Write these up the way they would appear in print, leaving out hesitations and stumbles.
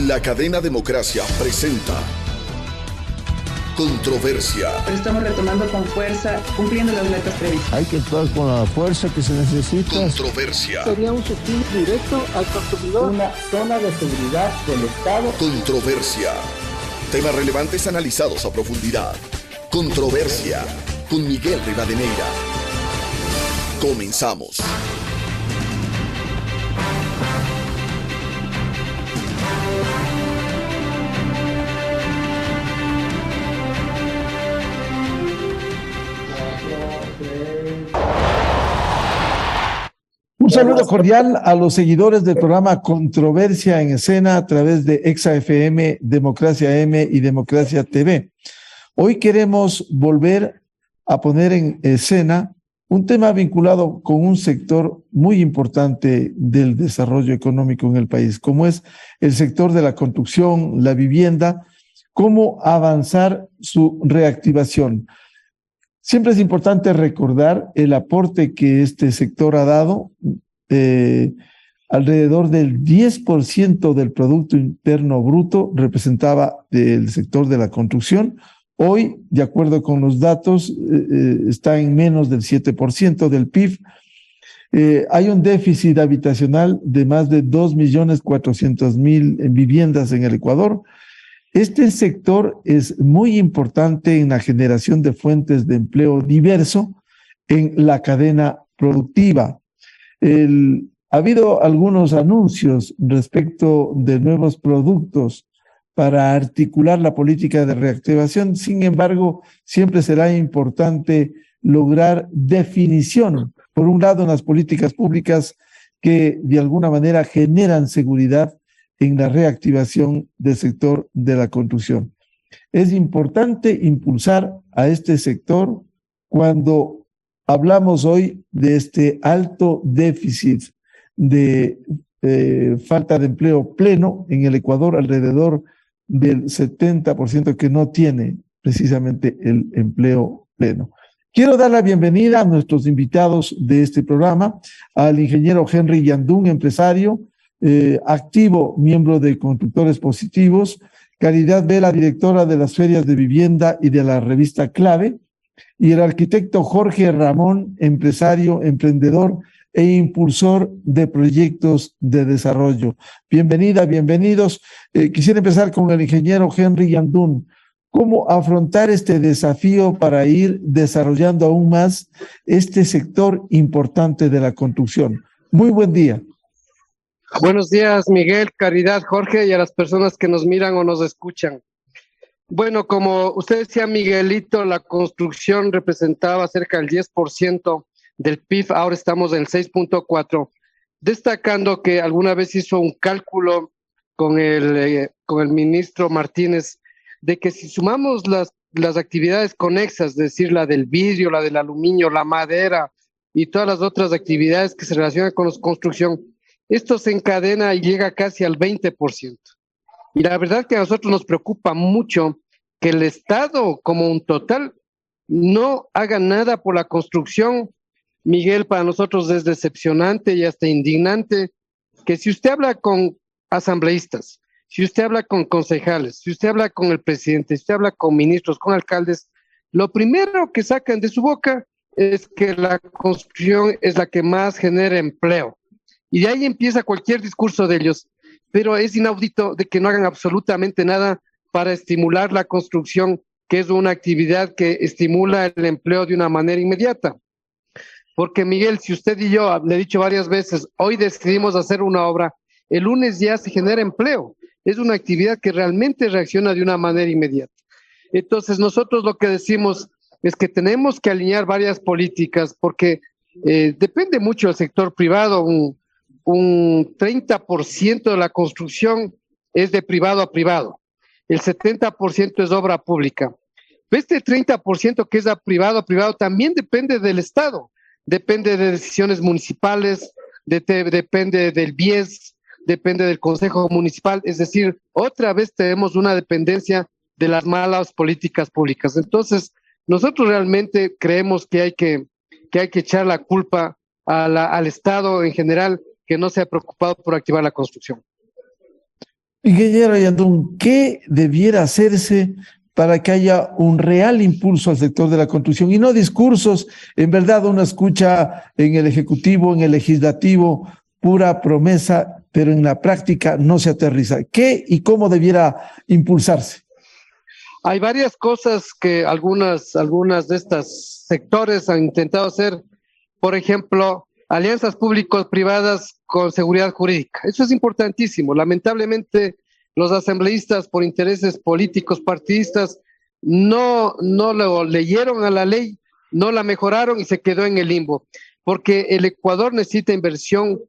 La cadena Democracia presenta Controversia. Pero estamos retomando con fuerza, cumpliendo las metas previstas. Hay que actuar con la fuerza que se necesita. Controversia. Sería un subsidio directo al consumidor. Una zona de seguridad del Estado. Controversia. Temas relevantes analizados a profundidad. Controversia. Con Miguel Rivadeneira. Comenzamos. Un saludo cordial a los seguidores del programa Controversia en Escena a través de Exa FM, Democracia M y Democracia TV. Hoy queremos volver a poner en escena un tema vinculado con un sector muy importante del desarrollo económico en el país, como es el sector de la construcción, la vivienda, cómo avanzar su reactivación. Siempre es importante recordar el aporte que este sector ha dado, alrededor del 10% del Producto Interno Bruto representaba el sector de la construcción. Hoy, de acuerdo con los datos, está en menos del 7% del PIB. Hay un déficit habitacional de más de 2.400.000 viviendas en el Ecuador. Este sector es muy importante en la generación de fuentes de empleo diverso en la cadena productiva. Ha habido algunos anuncios respecto de nuevos productos para articular la política de reactivación. Sin embargo, siempre será importante lograr definición, por un lado, en las políticas públicas que de alguna manera generan seguridad en la reactivación del sector de la construcción. Es importante impulsar a este sector cuando hablamos hoy de este alto déficit de falta de empleo pleno en el Ecuador, alrededor del 70% que no tiene precisamente el empleo pleno. Quiero dar la bienvenida a nuestros invitados de este programa, al ingeniero Henry Yandún, empresario, activo, miembro de Constructores Positivos, Caridad Vela, directora de las ferias de vivienda y de la revista Clave, y el arquitecto Jorge Ramón, empresario, emprendedor e impulsor de proyectos de desarrollo. Bienvenida, bienvenidos. Quisiera empezar con el ingeniero Henry Yandún. ¿Cómo afrontar este desafío para ir desarrollando aún más este sector importante de la construcción? Muy buen día. Buenos días, Miguel, Caridad, Jorge, y a las personas que nos miran o nos escuchan. Bueno, como usted decía, Miguelito, la construcción representaba cerca del 10% del PIB, ahora estamos en el 6.4%, destacando que alguna vez hizo un cálculo con el ministro Martínez de que si sumamos las actividades conexas, es decir, la del vidrio, la del aluminio, la madera y todas las otras actividades que se relacionan con la construcción, esto se encadena y llega casi al 20%. Y la verdad que a nosotros nos preocupa mucho que el Estado como un total no haga nada por la construcción. Miguel, para nosotros es decepcionante y hasta indignante que si usted habla con asambleístas, si usted habla con concejales, si usted habla con el presidente, si usted habla con ministros, con alcaldes, lo primero que sacan de su boca es que la construcción es la que más genera empleo. Y de ahí empieza cualquier discurso de ellos, pero es inaudito de que no hagan absolutamente nada para estimular la construcción, que es una actividad que estimula el empleo de una manera inmediata. Porque Miguel, si usted y yo, le he dicho varias veces, hoy decidimos hacer una obra, el lunes ya se genera empleo. Es una actividad que realmente reacciona de una manera inmediata. Entonces nosotros lo que decimos es que tenemos que alinear varias políticas porque depende mucho del sector privado. Un 30% de la construcción es de privado a privado, el 70% es obra pública. Este 30% que es de privado a privado también depende del Estado, depende de decisiones municipales, depende del BIES, depende del Consejo Municipal, es decir, otra vez tenemos una dependencia de las malas políticas públicas. Entonces, nosotros realmente creemos que hay que echar la culpa al Estado en general, que no se ha preocupado por activar la construcción. Ingeniero Yandún, ¿qué debiera hacerse para que haya un real impulso al sector de la construcción y no discursos? En verdad uno escucha en el Ejecutivo, en el Legislativo, pura promesa, pero en la práctica no se aterriza. ¿Qué y cómo debiera impulsarse? Hay varias cosas que algunas de estos sectores han intentado hacer. Por ejemplo, alianzas público-privadas con seguridad jurídica. Eso es importantísimo. Lamentablemente, los asambleístas, por intereses políticos partidistas, no lo leyeron a la ley, no la mejoraron y se quedó en el limbo. Porque el Ecuador necesita inversión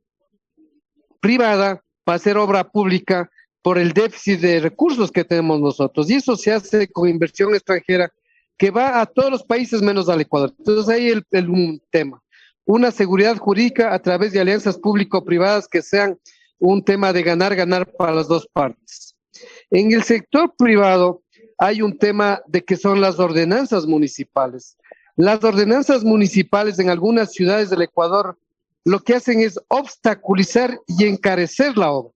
privada para hacer obra pública por el déficit de recursos que tenemos nosotros. Y eso se hace con inversión extranjera que va a todos los países menos al Ecuador. Entonces ahí un tema. Una seguridad jurídica a través de alianzas público-privadas que sean un tema de ganar para las dos partes. En el sector privado hay un tema de que son las ordenanzas municipales. Las ordenanzas municipales en algunas ciudades del Ecuador lo que hacen es obstaculizar y encarecer la obra.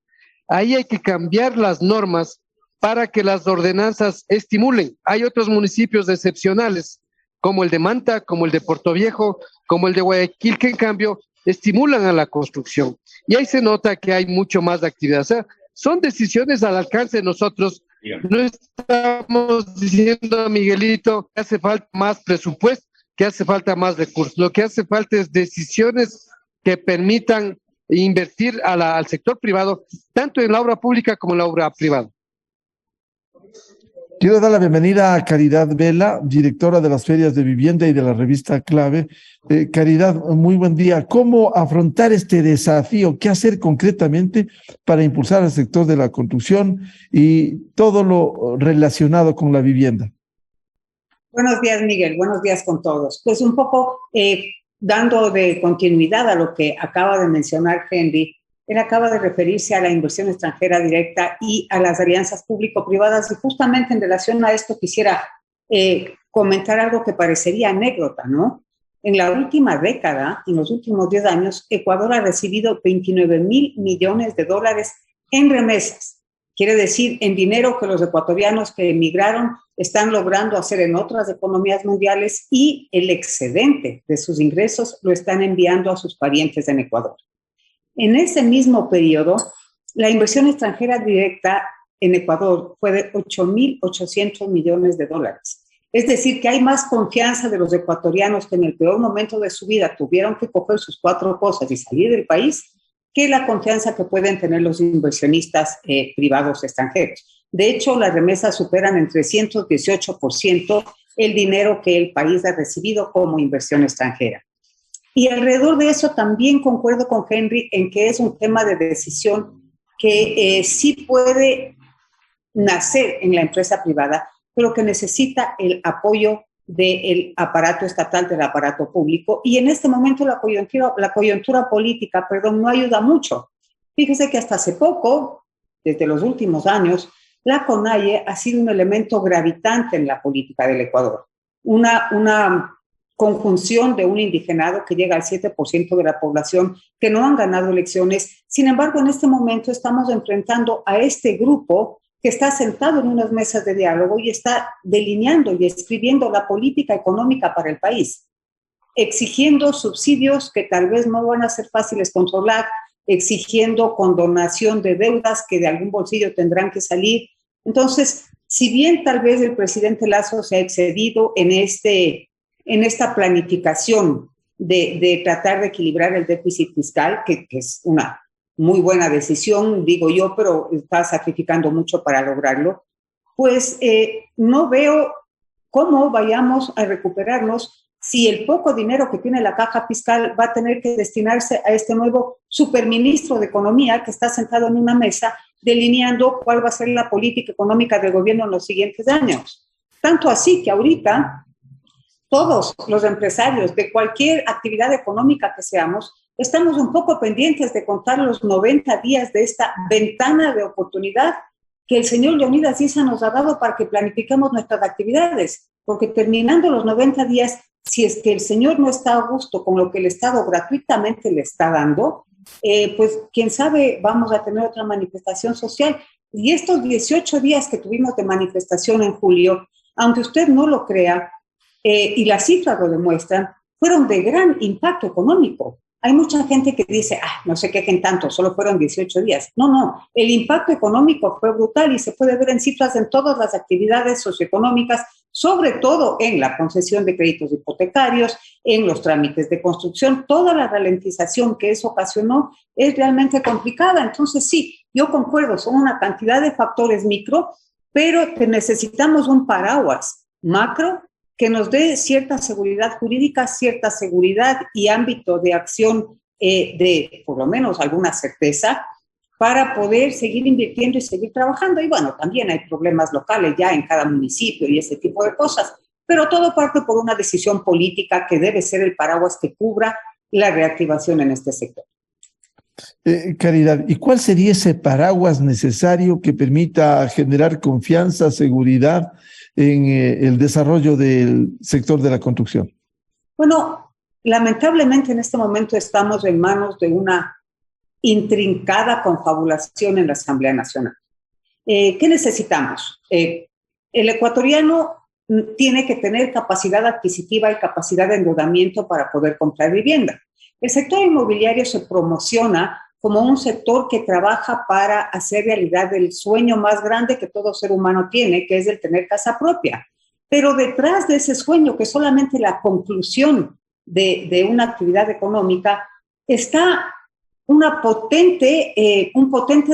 Ahí hay que cambiar las normas para que las ordenanzas estimulen. Hay otros municipios excepcionales, como el de Manta, como el de Portoviejo, como el de Guayaquil, que en cambio estimulan a la construcción. Y ahí se nota que hay mucho más de actividad. O sea, son decisiones al alcance de nosotros. No estamos diciendo, Miguelito, que hace falta más presupuesto, que hace falta más recursos. Lo que hace falta es decisiones que permitan invertir al sector privado, tanto en la obra pública como en la obra privada. Quiero dar la bienvenida a Caridad Vela, directora de las ferias de vivienda y de la revista Clave. Caridad, muy buen día. ¿Cómo afrontar este desafío? ¿Qué hacer concretamente para impulsar el sector de la construcción y todo lo relacionado con la vivienda? Buenos días, Miguel. Buenos días con todos. Pues un poco dando de continuidad a lo que acaba de mencionar Henry. Él acaba de referirse a la inversión extranjera directa y a las alianzas público-privadas, y justamente en relación a esto quisiera comentar algo que parecería anécdota, ¿no? En la última década, en los últimos 10 años, Ecuador ha recibido 29,000 millones de dólares en remesas. Quiere decir, en dinero que los ecuatorianos que emigraron están logrando hacer en otras economías mundiales, y el excedente de sus ingresos lo están enviando a sus parientes en Ecuador. En ese mismo periodo, la inversión extranjera directa en Ecuador fue de 8,800 millones de dólares. Es decir, que hay más confianza de los ecuatorianos que en el peor momento de su vida tuvieron que coger sus 4 cosas y salir del país, que la confianza que pueden tener los inversionistas privados extranjeros. De hecho, las remesas superan en 318% el dinero que el país ha recibido como inversión extranjera. Y alrededor de eso también concuerdo con Henry en que es un tema de decisión que sí puede nacer en la empresa privada, pero que necesita el apoyo del aparato estatal, del aparato público. Y en este momento la coyuntura política, no ayuda mucho. Fíjese que hasta hace poco, desde los últimos años, la CONAIE ha sido un elemento gravitante en la política del Ecuador. Una conjunción de un indigenado que llega al 7% de la población que no han ganado elecciones. Sin embargo, en este momento estamos enfrentando a este grupo que está sentado en unas mesas de diálogo y está delineando y escribiendo la política económica para el país, exigiendo subsidios que tal vez no van a ser fáciles controlar, exigiendo condonación de deudas que de algún bolsillo tendrán que salir. Entonces, si bien tal vez el presidente Lasso se ha excedido en esta planificación de tratar de equilibrar el déficit fiscal, que es una muy buena decisión, digo yo, pero está sacrificando mucho para lograrlo, pues no veo cómo vayamos a recuperarnos si el poco dinero que tiene la caja fiscal va a tener que destinarse a este nuevo superministro de Economía que está sentado en una mesa delineando cuál va a ser la política económica del gobierno en los siguientes años. Tanto así que ahorita todos los empresarios de cualquier actividad económica que seamos, estamos un poco pendientes de contar los 90 días de esta ventana de oportunidad que el señor Leonidas Issa nos ha dado para que planifiquemos nuestras actividades, porque terminando los 90 días, si es que el señor no está a gusto con lo que el Estado gratuitamente le está dando, pues quién sabe, vamos a tener otra manifestación social. Y estos 18 días que tuvimos de manifestación en julio, aunque usted no lo crea, y las cifras lo demuestran, fueron de gran impacto económico. Hay mucha gente que dice, no se quejen tanto, solo fueron 18 días. No, el impacto económico fue brutal y se puede ver en cifras en todas las actividades socioeconómicas, sobre todo en la concesión de créditos hipotecarios, en los trámites de construcción. Toda la ralentización que eso ocasionó es realmente complicada. Entonces, sí, yo concuerdo, son una cantidad de factores micro, pero que necesitamos un paraguas macro que nos dé cierta seguridad jurídica, cierta seguridad y ámbito de acción de, por lo menos, alguna certeza para poder seguir invirtiendo y seguir trabajando. Y bueno, también hay problemas locales ya en cada municipio y ese tipo de cosas, pero todo parte por una decisión política que debe ser el paraguas que cubra la reactivación en este sector. Caridad, ¿y cuál sería ese paraguas necesario que permita generar confianza, seguridad en el desarrollo del sector de la construcción? Bueno, lamentablemente en este momento estamos en manos de una intrincada confabulación en la Asamblea Nacional. ¿Qué necesitamos? El ecuatoriano tiene que tener capacidad adquisitiva y capacidad de endeudamiento para poder comprar vivienda. El sector inmobiliario se promociona como un sector que trabaja para hacer realidad el sueño más grande que todo ser humano tiene, que es el tener casa propia. Pero detrás de ese sueño, que es solamente la conclusión de una actividad económica, está un potente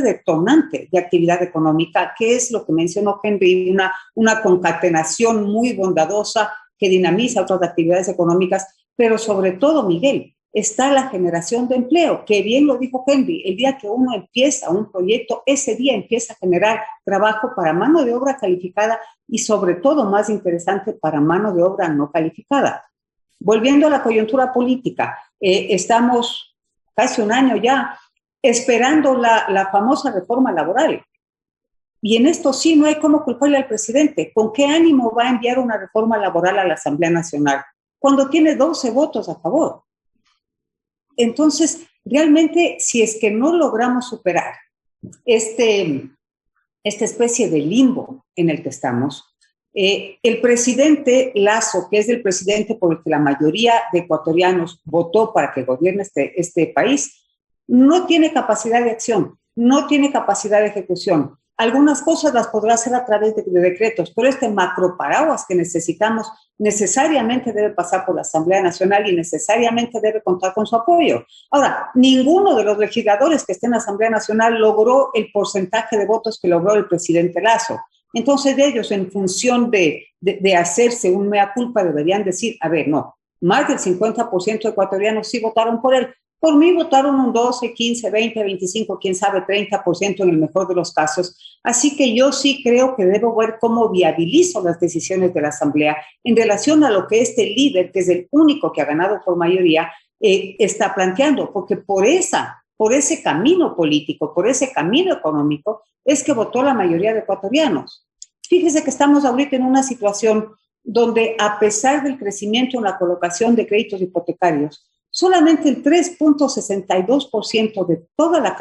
detonante de actividad económica, que es lo que mencionó Henry, una concatenación muy bondadosa que dinamiza otras actividades económicas, pero sobre todo, Miguel, está la generación de empleo, que bien lo dijo Henry, el día que uno empieza un proyecto, ese día empieza a generar trabajo para mano de obra calificada y sobre todo, más interesante, para mano de obra no calificada. Volviendo a la coyuntura política, estamos casi un año ya esperando la famosa reforma laboral. Y en esto sí no hay cómo culparle al presidente. ¿Con qué ánimo va a enviar una reforma laboral a la Asamblea Nacional cuando tiene 12 votos a favor? Entonces, realmente, si es que no logramos superar esta especie de limbo en el que estamos, el presidente Lasso, que es el presidente por el que la mayoría de ecuatorianos votó para que gobierne este país, no tiene capacidad de acción, no tiene capacidad de ejecución. Algunas cosas las podrá hacer a través de decretos, pero este macroparaguas que necesitamos necesariamente debe pasar por la Asamblea Nacional y necesariamente debe contar con su apoyo. Ahora, ninguno de los legisladores que estén en la Asamblea Nacional logró el porcentaje de votos que logró el presidente Lasso. Entonces ellos, en función de hacerse un mea culpa, deberían decir, a ver, no, más del 50% de ecuatorianos sí votaron por él. Por mí votaron un 12, 15, 20, 25, quién sabe, 30% en el mejor de los casos. Así que yo sí creo que debo ver cómo viabilizo las decisiones de la Asamblea en relación a lo que este líder, que es el único que ha ganado por mayoría, está planteando. Porque por ese camino político, por ese camino económico, es que votó la mayoría de ecuatorianos. Fíjese que estamos ahorita en una situación donde, a pesar del crecimiento en la colocación de créditos hipotecarios, solamente el 3.62% de toda la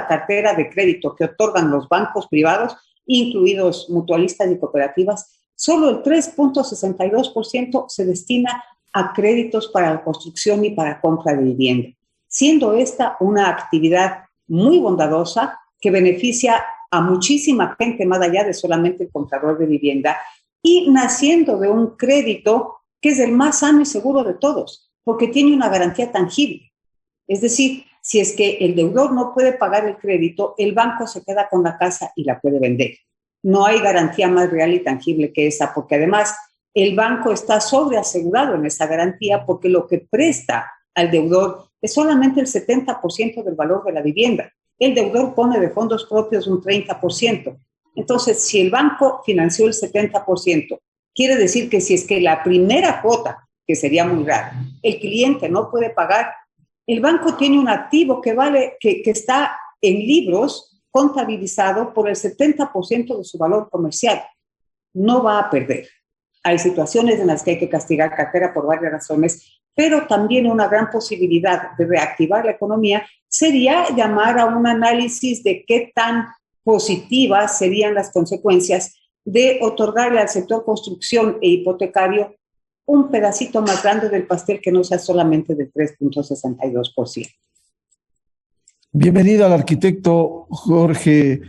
cartera de crédito que otorgan los bancos privados, incluidos mutualistas y cooperativas, solo el 3.62% se destina a créditos para la construcción y para compra de vivienda, siendo esta una actividad muy bondadosa que beneficia a muchísima gente más allá de solamente el comprador de vivienda y naciendo de un crédito que es el más sano y seguro de todos, porque tiene una garantía tangible. Es decir, si es que el deudor no puede pagar el crédito, el banco se queda con la casa y la puede vender. No hay garantía más real y tangible que esa, porque además el banco está sobreasegurado en esa garantía porque lo que presta al deudor es solamente el 70% del valor de la vivienda. El deudor pone de fondos propios un 30%. Entonces, si el banco financió el 70%, quiere decir que si es que la primera cuota, que sería muy raro, el cliente no puede pagar, el banco tiene un activo que está en libros contabilizado por el 70% de su valor comercial. No va a perder. Hay situaciones en las que hay que castigar cartera por varias razones, pero también una gran posibilidad de reactivar la economía sería llamar a un análisis de qué tan positivas serían las consecuencias de otorgarle al sector construcción e hipotecario un pedacito más grande del pastel que no sea solamente del 3.62%. Bienvenido al arquitecto Jorge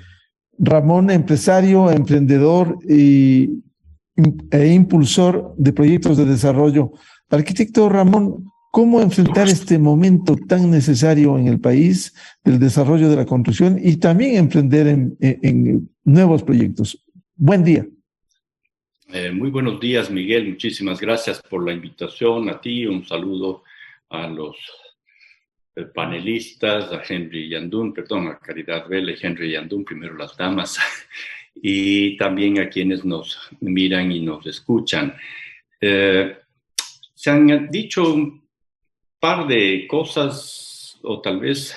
Ramón, empresario, emprendedor e impulsor de proyectos de desarrollo. Arquitecto Ramón, ¿cómo enfrentar este momento tan necesario en el país del desarrollo de la construcción y también emprender en nuevos proyectos? Buen día. Muy buenos días, Miguel. Muchísimas gracias por la invitación. A ti, un saludo a los panelistas, a Henry Yandún, perdón, a Caridad Vela y Henry Yandún, primero las damas, y también a quienes nos miran y nos escuchan. Se han dicho un par de cosas, o tal vez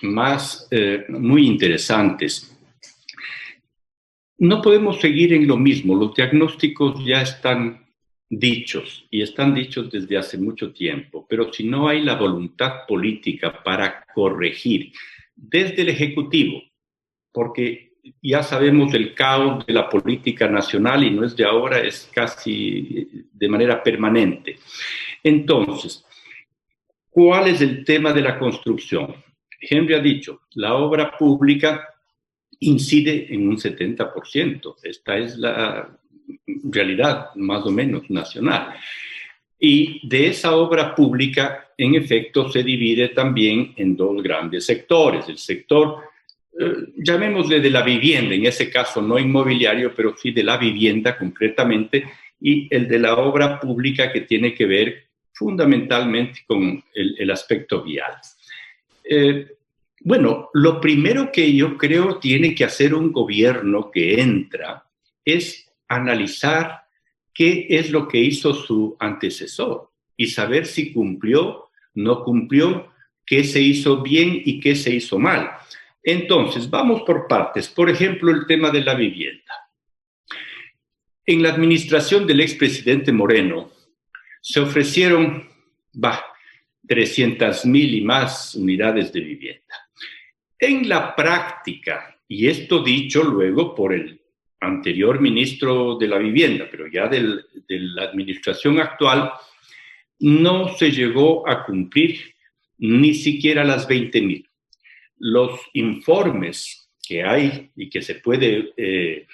más, muy interesantes. No podemos seguir en lo mismo. Los diagnósticos ya están dichos y están dichos desde hace mucho tiempo, pero si no hay la voluntad política para corregir desde el Ejecutivo, porque ya sabemos el caos de la política nacional y no es de ahora, es casi de manera permanente. Entonces, ¿cuál es el tema de la construcción? Henry ha dicho, la obra pública incide en un 70%. Esta es la realidad más o menos nacional. Y de esa obra pública, en efecto, se divide también en dos grandes sectores. El sector, llamémosle de la vivienda, en ese caso no inmobiliario, pero sí de la vivienda concretamente, y el de la obra pública que tiene que ver fundamentalmente con el aspecto vial. Bueno, lo primero que yo creo tiene que hacer un gobierno que entra es analizar qué es lo que hizo su antecesor y saber si cumplió, no cumplió, qué se hizo bien y qué se hizo mal. Entonces, vamos por partes. Por ejemplo, el tema de la vivienda. En la administración del expresidente Moreno se ofrecieron 300,000 y más unidades de vivienda. En la práctica, y esto dicho luego por el anterior ministro de la Vivienda, pero ya de la administración actual, no se llegó a cumplir ni siquiera las 20,000. Los informes que hay y que se puede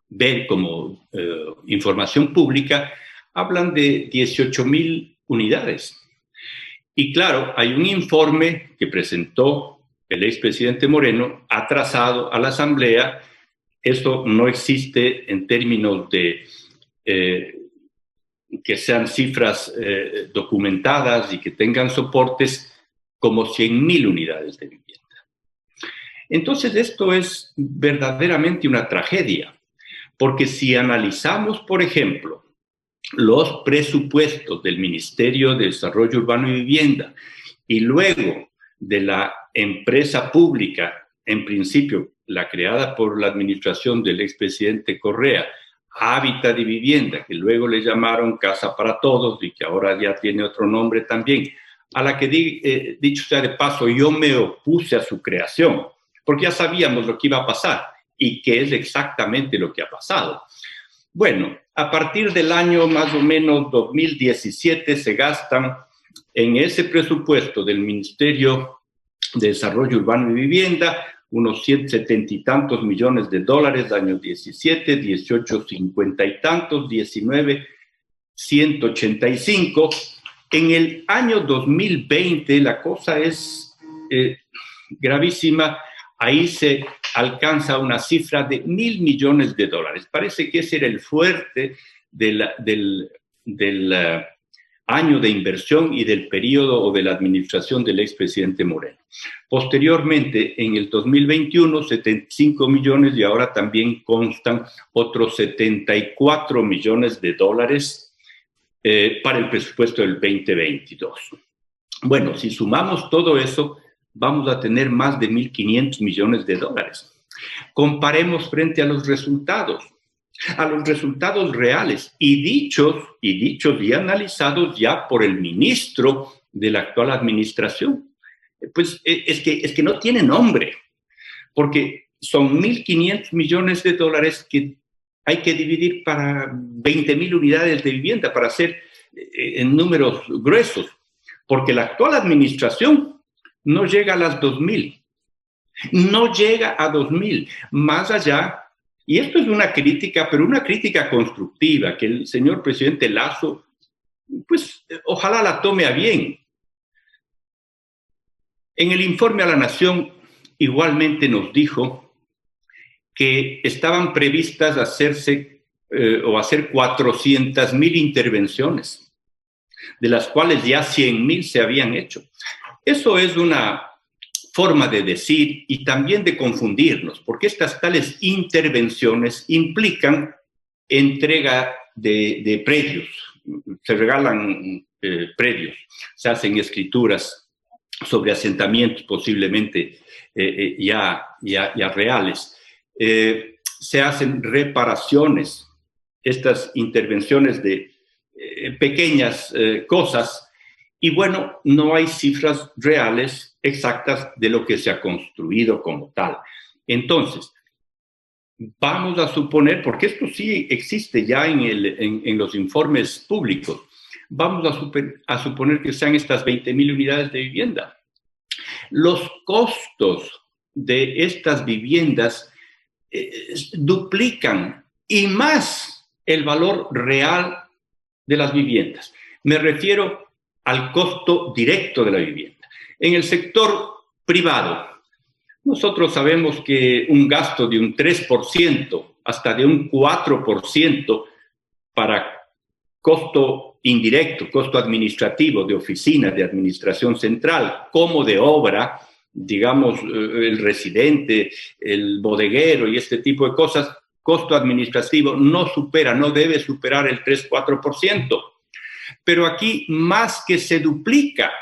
ver como información pública hablan de 18,000 unidades. Y claro, hay un informe que presentó el expresidente Moreno atrasado a la Asamblea. Eso no existe en términos de que sean cifras documentadas y que tengan soportes como 100,000 unidades de vivienda. Entonces, esto es verdaderamente una tragedia, porque si analizamos, por ejemplo, los presupuestos del Ministerio de Desarrollo Urbano y Vivienda y luego de la empresa pública, en principio la creada por la administración del expresidente Correa, Hábitat y Vivienda, que luego le llamaron Casa para Todos y que ahora ya tiene otro nombre también, a la que, dicho sea de paso, yo me opuse a su creación, porque ya sabíamos lo que iba a pasar y qué es exactamente lo que ha pasado. Bueno, a partir del año más o menos 2017 se gastan en ese presupuesto del Ministerio de Desarrollo Urbano y Vivienda unos 170 y tantos millones de dólares, año 17, 18, 50 y tantos, 19, 185. En el año 2020 la cosa es gravísima. Ahí se alcanza una cifra de 1.000 millones de dólares. Parece que ese era el fuerte del año de inversión y del periodo o de la administración del expresidente Moreno. Posteriormente, en el 2021, 75 millones y ahora también constan otros 74 millones de dólares para el presupuesto del 2022. Bueno, si sumamos todo eso, vamos a tener más de 1.500 millones de dólares. Comparemos frente a los resultados. a los resultados reales y dichos y analizados ya por el ministro de la actual administración. Pues es que no tiene nombre, porque son 1.500 millones de dólares que hay que dividir para 20.000 unidades de vivienda, para hacer en números gruesos, porque la actual administración no llega a las 2.000, no llega a 2.000, más allá. Y esto es una crítica, pero una crítica constructiva, que el señor presidente Lasso, pues ojalá la tome a bien. En el informe a la Nación igualmente nos dijo que estaban previstas hacer 400.000 intervenciones, de las cuales ya 100.000 se habían hecho. Eso es una forma de decir y también de confundirnos, porque estas tales intervenciones implican entrega de predios, se regalan predios, se hacen escrituras sobre asentamientos posiblemente ya reales, se hacen reparaciones, estas intervenciones de pequeñas cosas, y bueno, no hay cifras reales exactas de lo que se ha construido como tal. Entonces, vamos a suponer, porque esto sí existe ya en los informes públicos, vamos a suponer que sean estas 20.000 unidades de vivienda. Los costos de estas viviendas duplican y más el valor real de las viviendas. Me refiero al costo directo de la vivienda. En el sector privado, nosotros sabemos que un gasto de un 3%, hasta de un 4% para costo indirecto, costo administrativo de oficinas de administración central, como de obra, digamos, el residente, el bodeguero y este tipo de cosas, costo administrativo no debe superar el 3-4%. Pero aquí más que se duplica.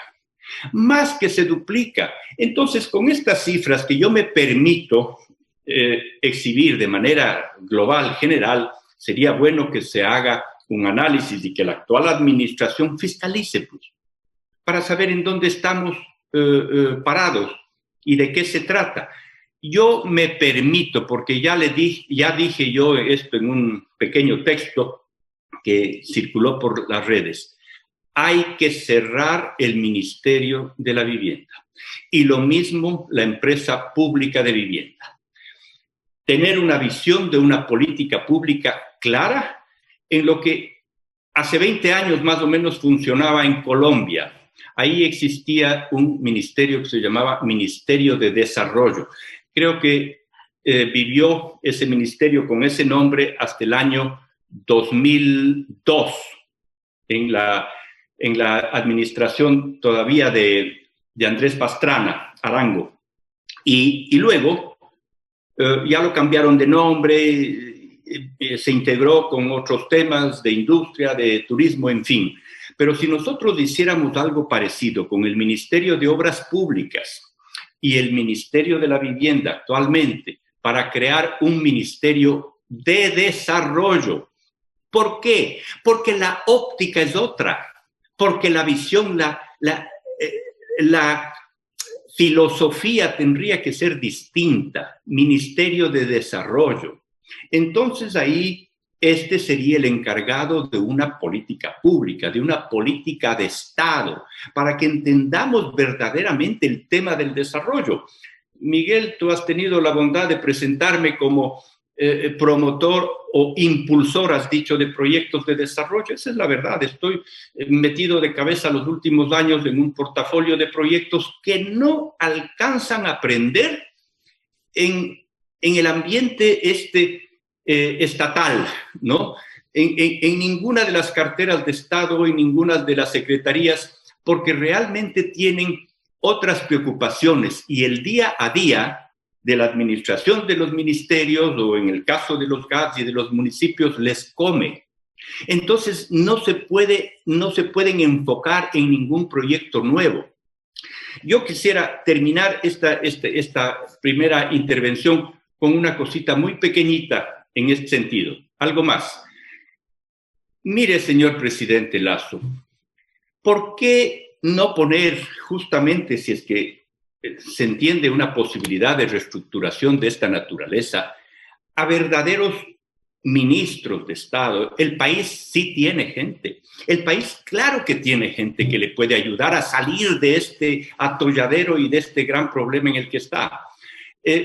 Entonces, con estas cifras que yo me permito exhibir de manera global, general, sería bueno que se haga un análisis y que la actual administración fiscalice, pues, para saber en dónde estamos parados y de qué se trata. Yo me permito, porque ya dije yo esto en un pequeño texto que circuló por las redes, hay que cerrar el Ministerio de la Vivienda y lo mismo la empresa pública de vivienda. Tener una visión de una política pública clara en lo que hace 20 años más o menos funcionaba en Colombia. Ahí existía un ministerio que se llamaba Ministerio de Desarrollo. Creo que vivió ese ministerio con ese nombre hasta el año 2002, en la administración todavía de Andrés Pastrana Arango. Y luego ya lo cambiaron de nombre, se integró con otros temas de industria, de turismo, en fin. Pero si nosotros hiciéramos algo parecido con el Ministerio de Obras Públicas y el Ministerio de la Vivienda actualmente, para crear un ministerio de desarrollo. ¿Por qué? Porque la óptica es otra, porque la visión, la filosofía tendría que ser distinta. Ministerio de Desarrollo. Entonces ahí este sería el encargado de una política pública, de una política de Estado, para que entendamos verdaderamente el tema del desarrollo. Miguel, tú has tenido la bondad de presentarme como promotor o impulsor, has dicho, de proyectos de desarrollo. Esa es la verdad. Estoy metido de cabeza los últimos años en un portafolio de proyectos que no alcanzan a aprender en el ambiente estatal, ¿no? En ninguna de las carteras de Estado, en ninguna de las secretarías, porque realmente tienen otras preocupaciones y el día a día de la administración de los ministerios o en el caso de los GATS y de los municipios les come. Entonces no se pueden enfocar en ningún proyecto nuevo. Yo quisiera terminar esta primera intervención con una cosita muy pequeñita en este sentido. algo más. Mire, señor presidente Lasso, ¿por qué no poner justamente, si es que se entiende una posibilidad de reestructuración de esta naturaleza, a verdaderos ministros de Estado? El país sí tiene gente. El país, claro que tiene gente que le puede ayudar a salir de este atolladero y de este gran problema en el que está.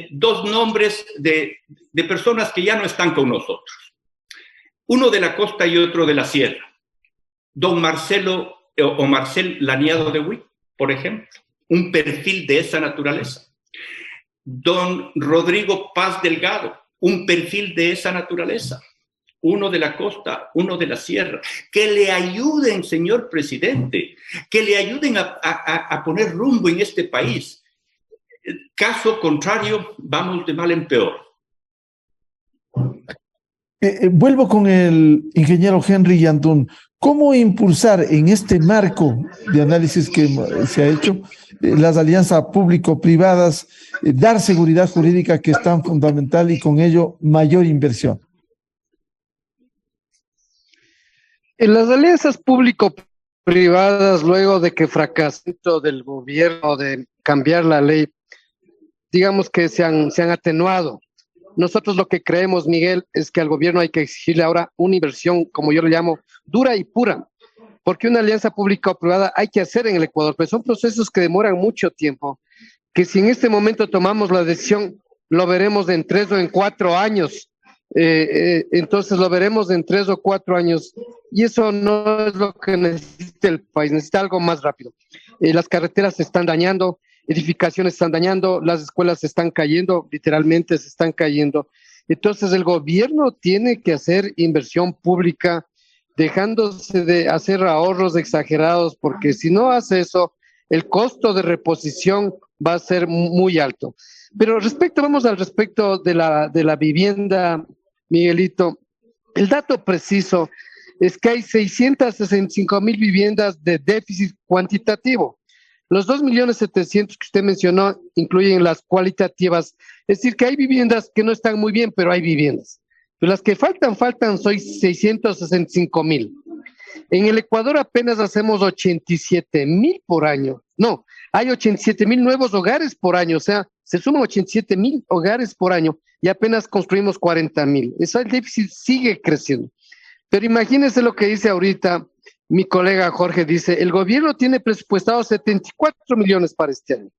Dos nombres de personas que ya no están con nosotros. Uno de la costa y otro de la sierra. Don Marcelo o Marcel Laniado de Huy, por ejemplo. Un perfil de esa naturaleza. Don Rodrigo Paz Delgado, un perfil de esa naturaleza. Uno de la costa, uno de la sierra. Que le ayuden, señor presidente, que le ayuden a poner rumbo en este país. Caso contrario, vamos de mal en peor. Vuelvo con el ingeniero Henry Yantún. ¿Cómo impulsar en este marco de análisis que se ha hecho las alianzas público-privadas, dar seguridad jurídica que es tan fundamental y con ello mayor inversión? En las alianzas público-privadas, luego de que fracasó del gobierno de cambiar la ley, digamos que se han atenuado. Nosotros lo que creemos, Miguel, es que al gobierno hay que exigirle ahora una inversión, como yo le llamo, dura y pura, porque una alianza pública o privada hay que hacer en el Ecuador, pero son procesos que demoran mucho tiempo, que si en este momento tomamos la decisión, lo veremos en 3 o en 4 años, entonces lo veremos en 3 o 4 años, y eso no es lo que necesita el país, necesita algo más rápido. Las carreteras se están dañando, edificaciones se están dañando, las escuelas se están cayendo, literalmente se están cayendo. Entonces el gobierno tiene que hacer inversión pública, dejándose de hacer ahorros exagerados, porque si no hace eso, el costo de reposición va a ser muy alto. Pero vamos al respecto de la vivienda, Miguelito. El dato preciso es que hay 665,000 viviendas de déficit cuantitativo. Los 2.700.000 que usted mencionó incluyen las cualitativas, es decir, que hay viviendas que no están muy bien, pero hay viviendas. Pero las que faltan son 665,000. En el Ecuador apenas hacemos 87,000 por año. No, hay 87,000 nuevos hogares por año, o sea, se suman 87,000 hogares por año y apenas construimos 40,000. Eso, el déficit sigue creciendo. Pero imagínense lo que dice ahorita mi colega Jorge, dice, el gobierno tiene presupuestado 74 millones para este año.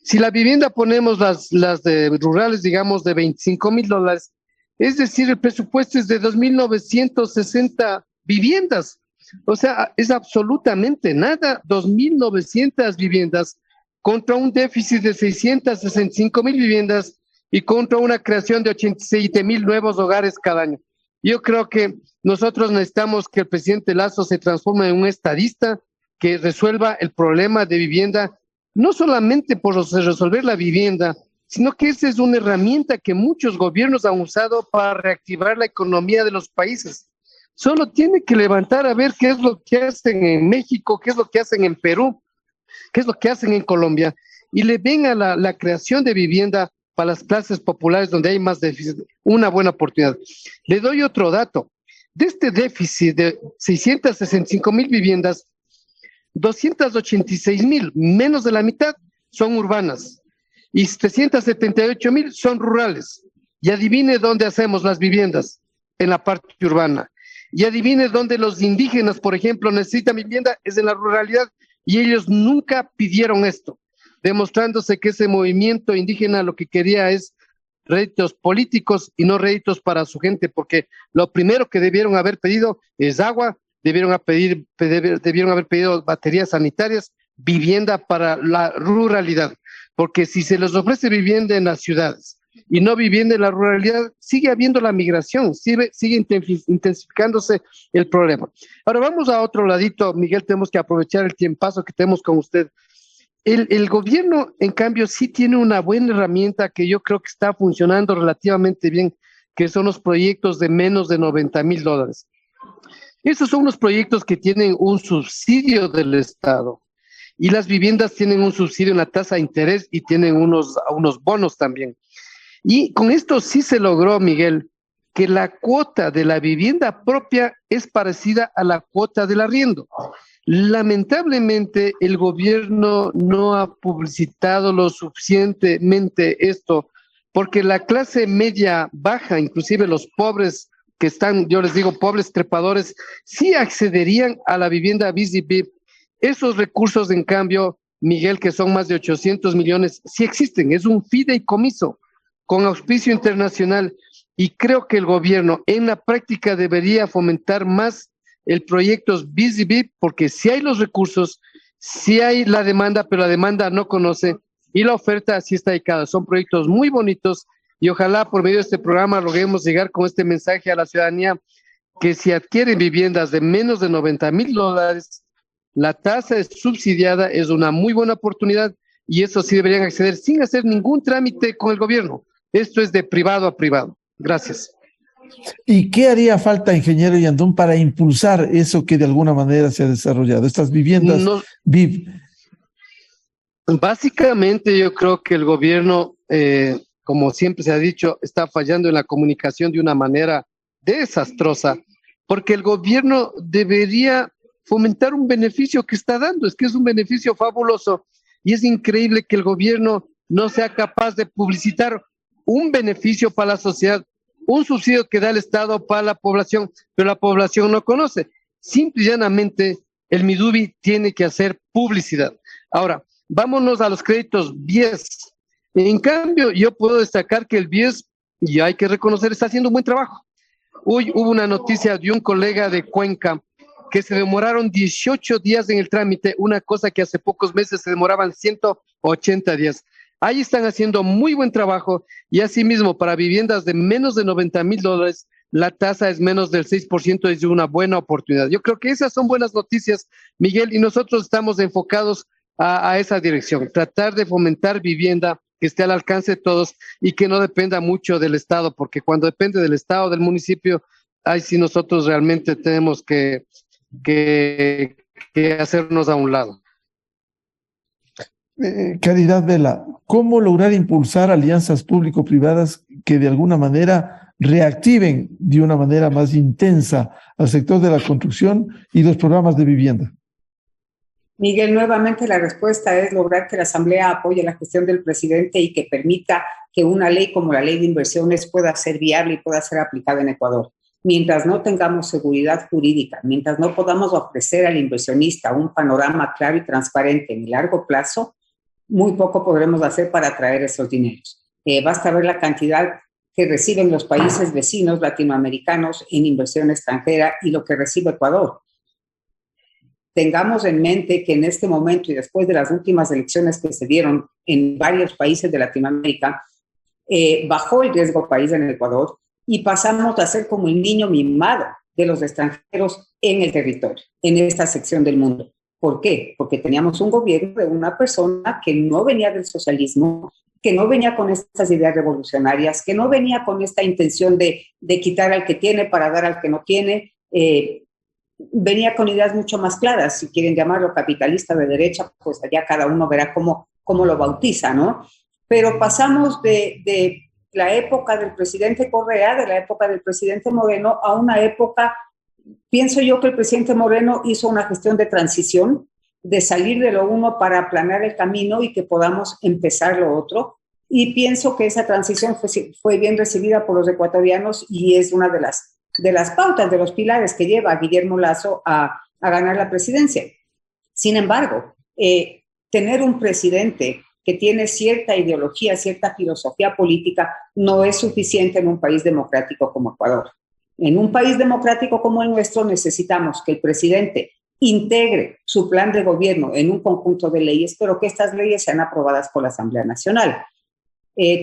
Si la vivienda ponemos las de rurales, digamos, de $25,000, es decir, el presupuesto es de 2.960 viviendas. O sea, es absolutamente nada, 2.900 viviendas contra un déficit de 665,000 viviendas y contra una creación de 87,000 nuevos hogares cada año. Yo creo que nosotros necesitamos que el presidente Lasso se transforme en un estadista que resuelva el problema de vivienda, no solamente por resolver la vivienda, sino que esa es una herramienta que muchos gobiernos han usado para reactivar la economía de los países. Solo tiene que levantar a ver qué es lo que hacen en México, qué es lo que hacen en Perú, qué es lo que hacen en Colombia, y le ven a la creación de vivienda para las clases populares donde hay más déficit, una buena oportunidad. Le doy otro dato. De este déficit de 665,000 viviendas, 286,000, menos de la mitad, son urbanas y 378,000 son rurales. Y adivine dónde hacemos las viviendas, en la parte urbana. Y adivine dónde los indígenas, por ejemplo, necesitan vivienda, es en la ruralidad, y ellos nunca pidieron esto, demostrándose que ese movimiento indígena lo que quería es réditos políticos y no réditos para su gente, porque lo primero que debieron haber pedido es agua, debieron haber pedido baterías sanitarias, vivienda para la ruralidad, porque si se les ofrece vivienda en las ciudades y no vivienda en la ruralidad, sigue habiendo la migración, sigue intensificándose el problema. Ahora vamos a otro ladito, Miguel, tenemos que aprovechar el tiempazo que tenemos con usted. El gobierno, en cambio, sí tiene una buena herramienta que yo creo que está funcionando relativamente bien, que son los proyectos de menos de $90,000. Esos son los proyectos que tienen un subsidio del Estado y las viviendas tienen un subsidio en la tasa de interés y tienen unos bonos también. Y con esto sí se logró, Miguel, que la cuota de la vivienda propia es parecida a la cuota del arriendo. Lamentablemente, el gobierno no ha publicitado lo suficientemente esto, porque la clase media baja, inclusive los pobres que están, yo les digo, pobres trepadores, sí accederían a la vivienda bis y bip. Esos recursos, en cambio, Miguel, que son más de 800 millones, sí existen. Es un fideicomiso con auspicio internacional, y creo que el gobierno en la práctica debería fomentar más el proyecto bis y bip, porque sí hay los recursos, sí hay la demanda, pero la demanda no conoce y la oferta sí está dedicada. Son proyectos muy bonitos y ojalá por medio de este programa logremos llegar con este mensaje a la ciudadanía que si adquieren viviendas de menos de $90,000, la tasa es subsidiada, es una muy buena oportunidad y eso sí deberían acceder sin hacer ningún trámite con el gobierno. Esto es de privado a privado. Gracias. ¿Y qué haría falta, ingeniero Yandún, para impulsar eso que de alguna manera se ha desarrollado, estas viviendas VIP? Básicamente yo creo que el gobierno, como siempre se ha dicho, está fallando en la comunicación de una manera desastrosa, porque el gobierno debería fomentar un beneficio que está dando, es que es un beneficio fabuloso y es increíble que el gobierno no sea capaz de publicitar un beneficio para la sociedad, un subsidio que da el Estado para la población, pero la población no conoce. Simple y llanamente, el Midubi tiene que hacer publicidad. Ahora, vámonos a los créditos BIES. En cambio, yo puedo destacar que el BIES, y hay que reconocer, está haciendo un buen trabajo. Hoy hubo una noticia de un colega de Cuenca que se demoraron 18 días en el trámite, una cosa que hace pocos meses se demoraban 180 días. Ahí están haciendo muy buen trabajo y asimismo para viviendas de menos de $90,000 la tasa es menos del 6%, es una buena oportunidad. Yo creo que esas son buenas noticias, Miguel, y nosotros estamos enfocados a esa dirección, tratar de fomentar vivienda que esté al alcance de todos y que no dependa mucho del Estado, porque cuando depende del Estado, del municipio, ahí sí nosotros realmente tenemos que hacernos a un lado. Caridad Vela, ¿cómo lograr impulsar alianzas público-privadas que de alguna manera reactiven de una manera más intensa al sector de la construcción y los programas de vivienda? Miguel, nuevamente la respuesta es lograr que la Asamblea apoye la gestión del presidente y que permita que una ley como la Ley de Inversiones pueda ser viable y pueda ser aplicada en Ecuador. Mientras no tengamos seguridad jurídica, mientras no podamos ofrecer al inversionista un panorama claro y transparente en el largo plazo, muy poco podremos hacer para atraer esos dineros. Basta ver la cantidad que reciben los países vecinos latinoamericanos en inversión extranjera y lo que recibe Ecuador. Tengamos en mente que en este momento y después de las últimas elecciones que se dieron en varios países de Latinoamérica, bajó el riesgo país en el Ecuador y pasamos a ser como el niño mimado de los extranjeros en el territorio, en esta sección del mundo. ¿Por qué? Porque teníamos un gobierno de una persona que no venía del socialismo, que no venía con estas ideas revolucionarias, que no venía con esta intención de quitar al que tiene para dar al que no tiene, venía con ideas mucho más claras. Si quieren llamarlo capitalista de derecha, pues allá cada uno verá cómo lo bautiza, ¿no? Pero pasamos de la época del presidente Correa, de la época del presidente Moreno, a una época, pienso yo que el presidente Moreno hizo una gestión de transición, de salir de lo uno para aplanar el camino y que podamos empezar lo otro. Y pienso que esa transición fue bien recibida por los ecuatorianos y es una de las pautas, de los pilares que lleva a Guillermo Lasso a ganar la presidencia. Sin embargo, tener un presidente que tiene cierta ideología, cierta filosofía política, no es suficiente en un país democrático como Ecuador. En un país democrático como el nuestro necesitamos que el presidente integre su plan de gobierno en un conjunto de leyes, pero que estas leyes sean aprobadas por la Asamblea Nacional.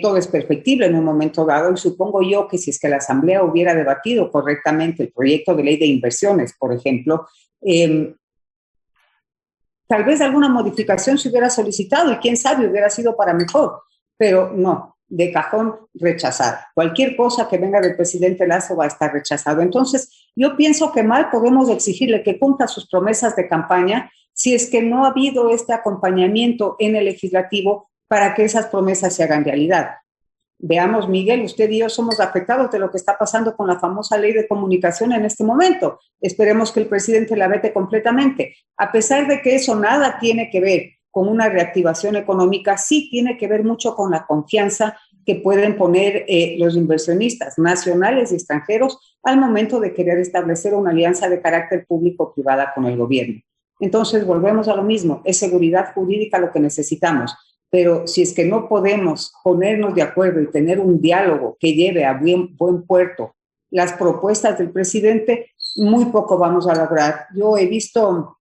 Todo es perfectible en un momento dado y supongo yo que si es que la Asamblea hubiera debatido correctamente el proyecto de ley de inversiones, por ejemplo, tal vez alguna modificación se hubiera solicitado y quién sabe, hubiera sido para mejor, pero no, de cajón rechazada. Cualquier cosa que venga del presidente Lasso va a estar rechazado. Entonces, yo pienso que mal podemos exigirle que cumpla sus promesas de campaña si es que no ha habido este acompañamiento en el legislativo para que esas promesas se hagan realidad. Veamos, Miguel, usted y yo somos afectados de lo que está pasando con la famosa ley de comunicación en este momento. Esperemos que el presidente la vete completamente. A pesar de que eso nada tiene que ver con una reactivación económica, sí tiene que ver mucho con la confianza que pueden poner los inversionistas nacionales y extranjeros al momento de querer establecer una alianza de carácter público-privada con el gobierno. Entonces, volvemos a lo mismo, es seguridad jurídica lo que necesitamos. Pero si es que no podemos ponernos de acuerdo y tener un diálogo que lleve a buen puerto las propuestas del presidente, muy poco vamos a lograr. Yo he visto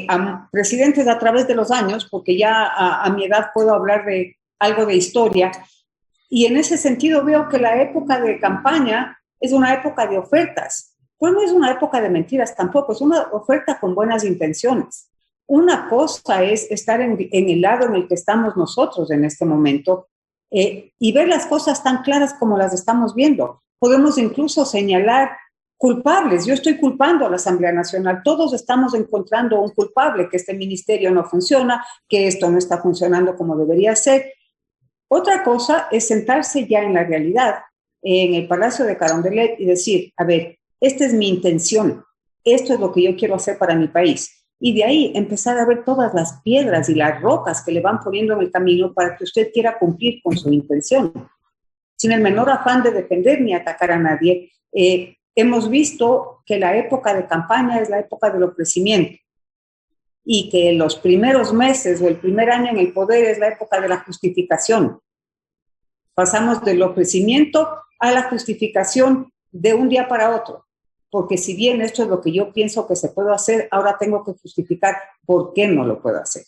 a presidentes a través de los años, porque ya a mi edad puedo hablar de algo de historia, y en ese sentido veo que la época de campaña es una época de ofertas, pero no es una época de mentiras tampoco, es una oferta con buenas intenciones. Una cosa es estar en el lado en el que estamos nosotros en este momento y ver las cosas tan claras como las estamos viendo. Podemos incluso señalar culpables. Yo estoy culpando a la Asamblea Nacional. Todos estamos encontrando un culpable, que este ministerio no funciona, que esto no está funcionando como debería ser. Otra cosa es sentarse ya en la realidad, en el Palacio de Carondelet y decir, a ver, esta es mi intención. Esto es lo que yo quiero hacer para mi país. Y de ahí empezar a ver todas las piedras y las rocas que le van poniendo en el camino para que usted quiera cumplir con su intención. Sin el menor afán de defender ni atacar a nadie, hemos visto que la época de campaña es la época del ofrecimiento y que los primeros meses o el primer año en el poder es la época de la justificación. Pasamos del ofrecimiento a la justificación de un día para otro. Porque si bien esto es lo que yo pienso que se puede hacer, ahora tengo que justificar por qué no lo puedo hacer.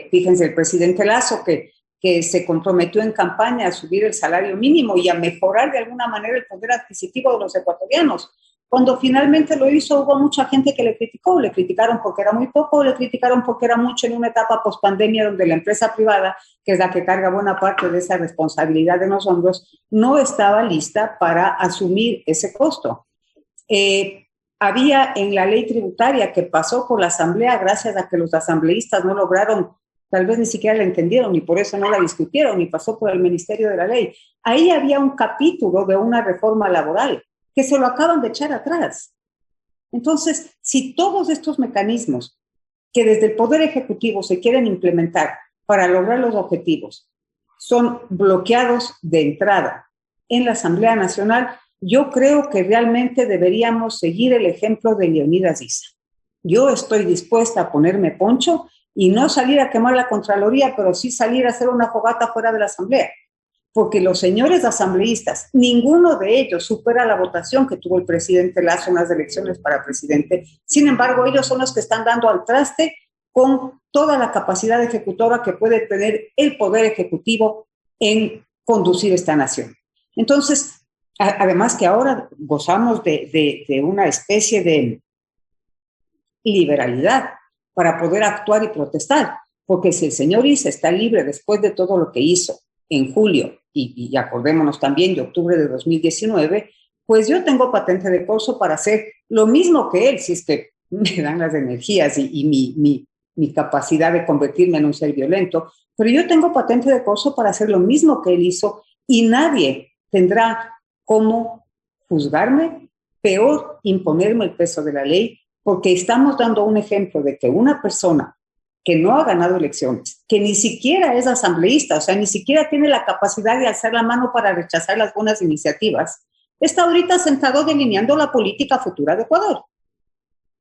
Fíjense, el presidente Lasso que se comprometió en campaña a subir el salario mínimo y a mejorar de alguna manera el poder adquisitivo de los ecuatorianos. Cuando finalmente lo hizo, hubo mucha gente que le criticó. Le criticaron porque era muy poco, le criticaron porque era mucho en una etapa post-pandemia donde la empresa privada, que es la que carga buena parte de esa responsabilidad en los hombros, no estaba lista para asumir ese costo. Había en la ley tributaria que pasó por la Asamblea gracias a que los asambleístas no lograron, tal vez ni siquiera la entendieron y por eso no la discutieron y pasó por el Ministerio de la Ley. Ahí había un capítulo de una reforma laboral que se lo acaban de echar atrás. Entonces, si todos estos mecanismos que desde el Poder Ejecutivo se quieren implementar para lograr los objetivos son bloqueados de entrada en la Asamblea Nacional, yo creo que realmente deberíamos seguir el ejemplo de Leonidas Issa. Yo estoy dispuesta a ponerme poncho y no salir a quemar la Contraloría, pero sí salir a hacer una fogata fuera de la Asamblea. Porque los señores asambleístas, ninguno de ellos supera la votación que tuvo el presidente Lasso en las elecciones para presidente. Sin embargo, ellos son los que están dando al traste con toda la capacidad ejecutora que puede tener el Poder Ejecutivo en conducir esta nación. Entonces, además que ahora gozamos de una especie de liberalidad para poder actuar y protestar, porque si el señor Issa está libre después de todo lo que hizo en julio y acordémonos también de octubre de 2019, pues yo tengo patente de corso para hacer lo mismo que él, si es que me dan las energías y mi capacidad de convertirme en un ser violento, pero yo tengo patente de corso para hacer lo mismo que él hizo y nadie tendrá cómo juzgarme, peor imponerme el peso de la ley, porque estamos dando un ejemplo de que una persona que no ha ganado elecciones, que ni siquiera es asambleísta, o sea, ni siquiera tiene la capacidad de alzar la mano para rechazar las buenas iniciativas, está ahorita sentado delineando la política futura de Ecuador.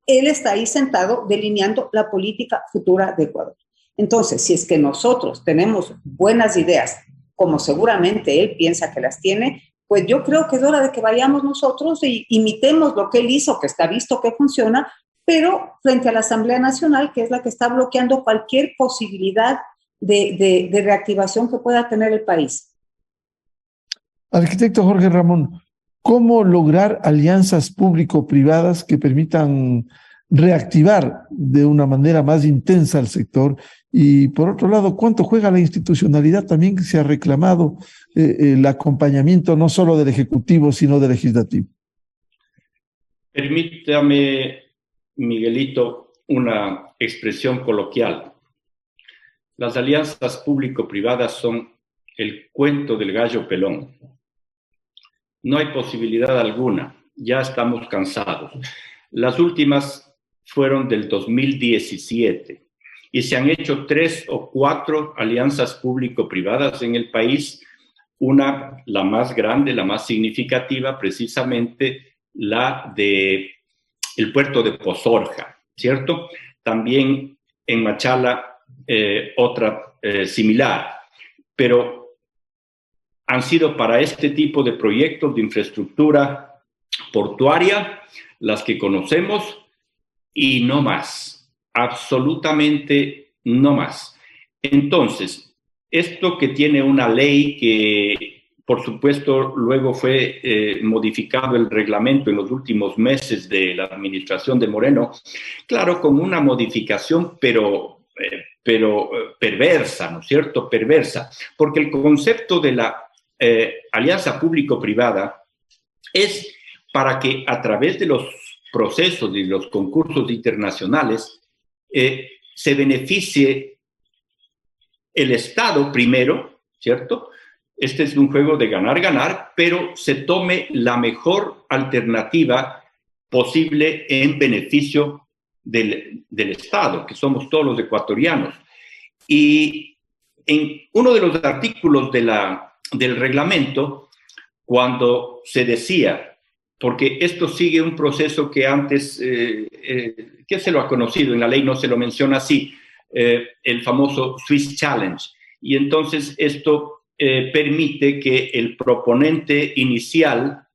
Él está ahí sentado delineando la política futura de Ecuador. Entonces, si es que nosotros tenemos buenas ideas, como seguramente él piensa que las tiene, pues yo creo que es hora de que vayamos nosotros y imitemos lo que él hizo, que está visto que funciona, pero frente a la Asamblea Nacional, que es la que está bloqueando cualquier posibilidad de reactivación que pueda tener el país. Arquitecto Jorge Ramón, ¿cómo lograr alianzas público-privadas que permitan reactivar de una manera más intensa el sector? Y por otro lado, ¿cuánto juega la institucionalidad también que se ha reclamado el acompañamiento no solo del Ejecutivo, sino del Legislativo? Permítame, Miguelito, una expresión coloquial. Las alianzas público-privadas son el cuento del gallo pelón. No hay posibilidad alguna, ya estamos cansados. Las últimas fueron del 2017 y se han hecho 3 o 4 alianzas público-privadas en el país. Una, la más grande, la más significativa, precisamente la de el puerto de Pozorja, ¿cierto? También en Machala otra similar, pero han sido para este tipo de proyectos de infraestructura portuaria las que conocemos y no más, absolutamente no más. Entonces, esto que tiene una ley que, por supuesto, luego fue modificado el reglamento en los últimos meses de la administración de Moreno, claro, con una modificación, pero perversa, ¿no es cierto? Perversa, porque el concepto de la alianza público-privada es para que a través de los procesos y los concursos internacionales se beneficie el Estado primero, ¿cierto? Este es un juego de ganar-ganar, pero se tome la mejor alternativa posible en beneficio del Estado, que somos todos los ecuatorianos. Y en uno de los artículos del reglamento, cuando se decía, porque esto sigue un proceso que antes, que se lo ha conocido, en la ley no se lo menciona así, el famoso Swiss Challenge. Y entonces esto permite que el proponente inicial,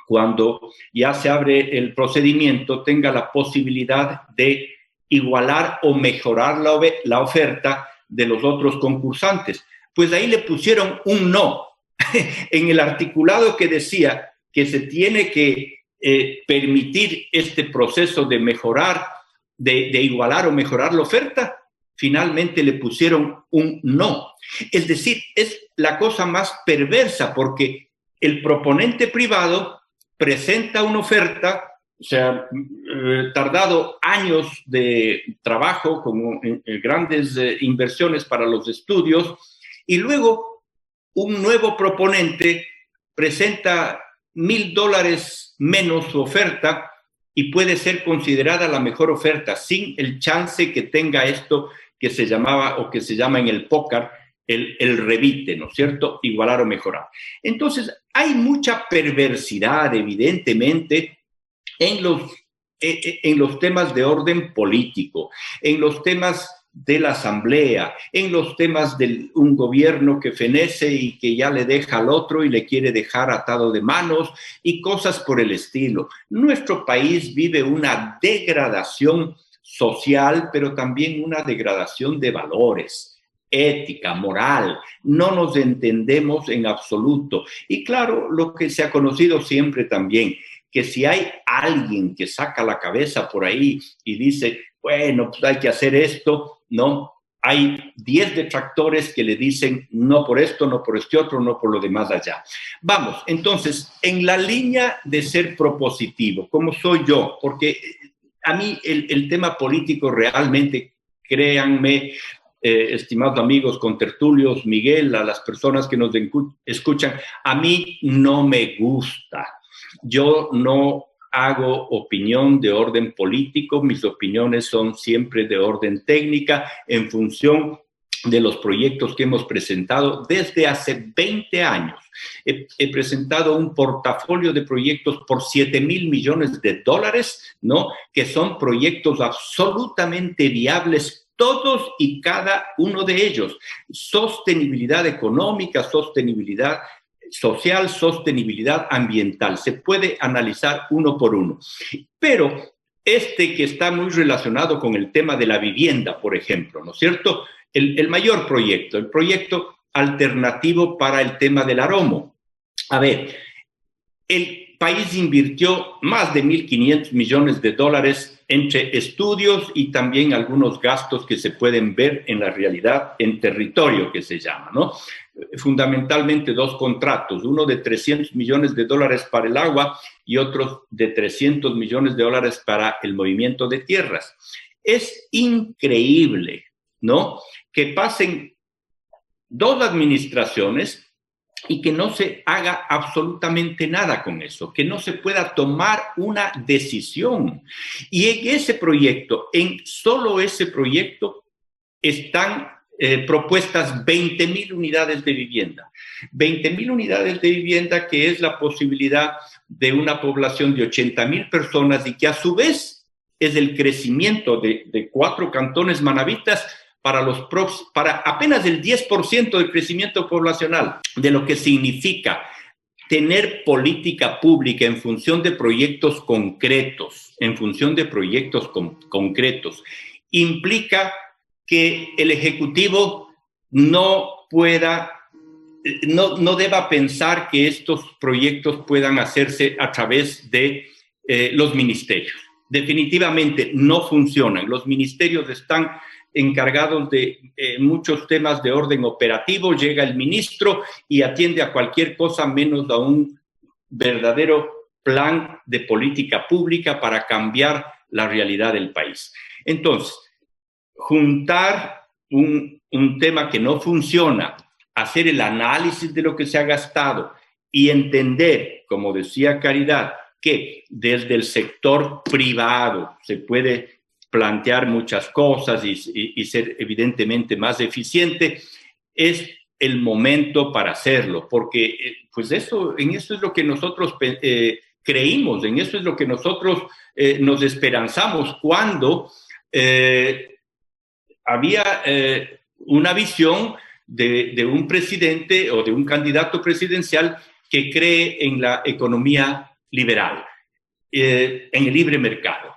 cuando ya se abre el procedimiento, tenga la posibilidad de igualar o mejorar la oferta de los otros concursantes. Pues ahí le pusieron un no en el articulado que decía que se tiene que permitir este proceso de mejorar, de igualar o mejorar la oferta. Finalmente le pusieron un no. Es decir, es la cosa más perversa porque el proponente privado presenta una oferta, o sea, tardado años de trabajo, como grandes inversiones para los estudios, y luego un nuevo proponente presenta $1,000 menos su oferta y puede ser considerada la mejor oferta sin el chance que tenga esto que se llamaba o que se llama en el póker el revite, ¿no es cierto? Igualar o mejorar. Entonces, hay mucha perversidad, evidentemente, en los temas de orden político, en los temas de la asamblea, en los temas de un gobierno que fenece y que ya le deja al otro y le quiere dejar atado de manos y cosas por el estilo. Nuestro país vive una degradación social, pero también una degradación de valores, ética, moral. No nos entendemos en absoluto. Y claro, lo que se ha conocido siempre también, que si hay alguien que saca la cabeza por ahí y dice, bueno, pues hay que hacer esto, no, hay 10 detractores que le dicen no por esto, no por este otro, no por lo demás allá. Vamos, entonces, en la línea de ser propositivo, como soy yo, porque a mí el tema político realmente, créanme, estimados amigos contertulios, Miguel, a las personas que nos escuchan, a mí no me gusta. Yo no hago opinión de orden político, mis opiniones son siempre de orden técnica en función de los proyectos que hemos presentado desde hace 20 años. He presentado un portafolio de proyectos por $7,000 millones, ¿no? Que son proyectos absolutamente viables, todos y cada uno de ellos. Sostenibilidad económica, sostenibilidad social, sostenibilidad ambiental. Se puede analizar uno por uno. Pero este que está muy relacionado con el tema de la vivienda, por ejemplo, ¿no es cierto? El mayor proyecto, el proyecto alternativo para el tema del Aromo. A ver, el país invirtió más de $1,500 millones entre estudios y también algunos gastos que se pueden ver en la realidad en territorio, que se llama, ¿no? Fundamentalmente 2 contratos, uno de $300 millones para el agua y otro de $300 millones para el movimiento de tierras. Es increíble, ¿no? Que pasen 2 administraciones y que no se haga absolutamente nada con eso, que no se pueda tomar una decisión. Y en ese proyecto, en solo ese proyecto, están propuestas 20.000 unidades de vivienda. 20.000 unidades de vivienda, que es la posibilidad de una población de 80.000 personas y que a su vez es el crecimiento de 4 cantones manavitas para apenas el 10% del crecimiento poblacional, de lo que significa tener política pública en función de proyectos concretos, implica que el Ejecutivo no deba pensar que estos proyectos puedan hacerse a través de los ministerios. Definitivamente no funcionan. Los ministerios están encargados de muchos temas de orden operativo. Llega el ministro y atiende a cualquier cosa menos a un verdadero plan de política pública para cambiar la realidad del país. Entonces, juntar un tema que no funciona, hacer el análisis de lo que se ha gastado y entender, como decía Caridad, que desde el sector privado se puede plantear muchas cosas y ser evidentemente más eficiente, es el momento para hacerlo, porque pues en eso es lo que nosotros creímos, en eso es lo que nosotros nos esperanzamos cuando había una visión de un presidente o de un candidato presidencial que cree en la economía liberal, en el libre mercado.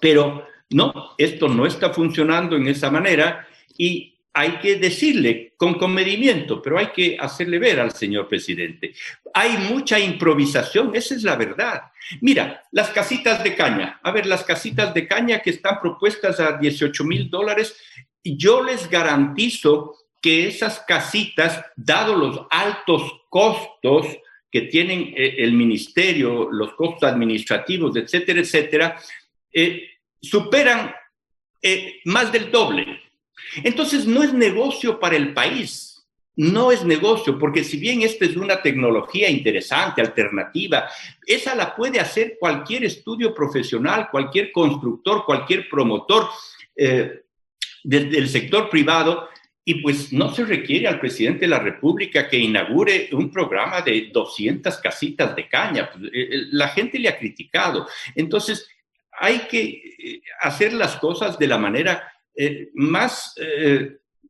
Pero no, esto no está funcionando en esa manera y hay que decirle con comedimiento, pero hay que hacerle ver al señor presidente. Hay mucha improvisación, esa es la verdad. Mira, las casitas de caña. A ver, las casitas de caña que están propuestas a $18,000, yo les garantizo que esas casitas, dado los altos costos que tienen el ministerio, los costos administrativos, etcétera, etcétera, superan más del doble. Entonces, no es negocio para el país, no es negocio, porque si bien esta es una tecnología interesante, alternativa, esa la puede hacer cualquier estudio profesional, cualquier constructor, cualquier promotor del sector privado, y pues no se requiere al presidente de la República que inaugure un programa de 200 casitas de caña. La gente le ha criticado. Entonces, hay que hacer las cosas de la manera más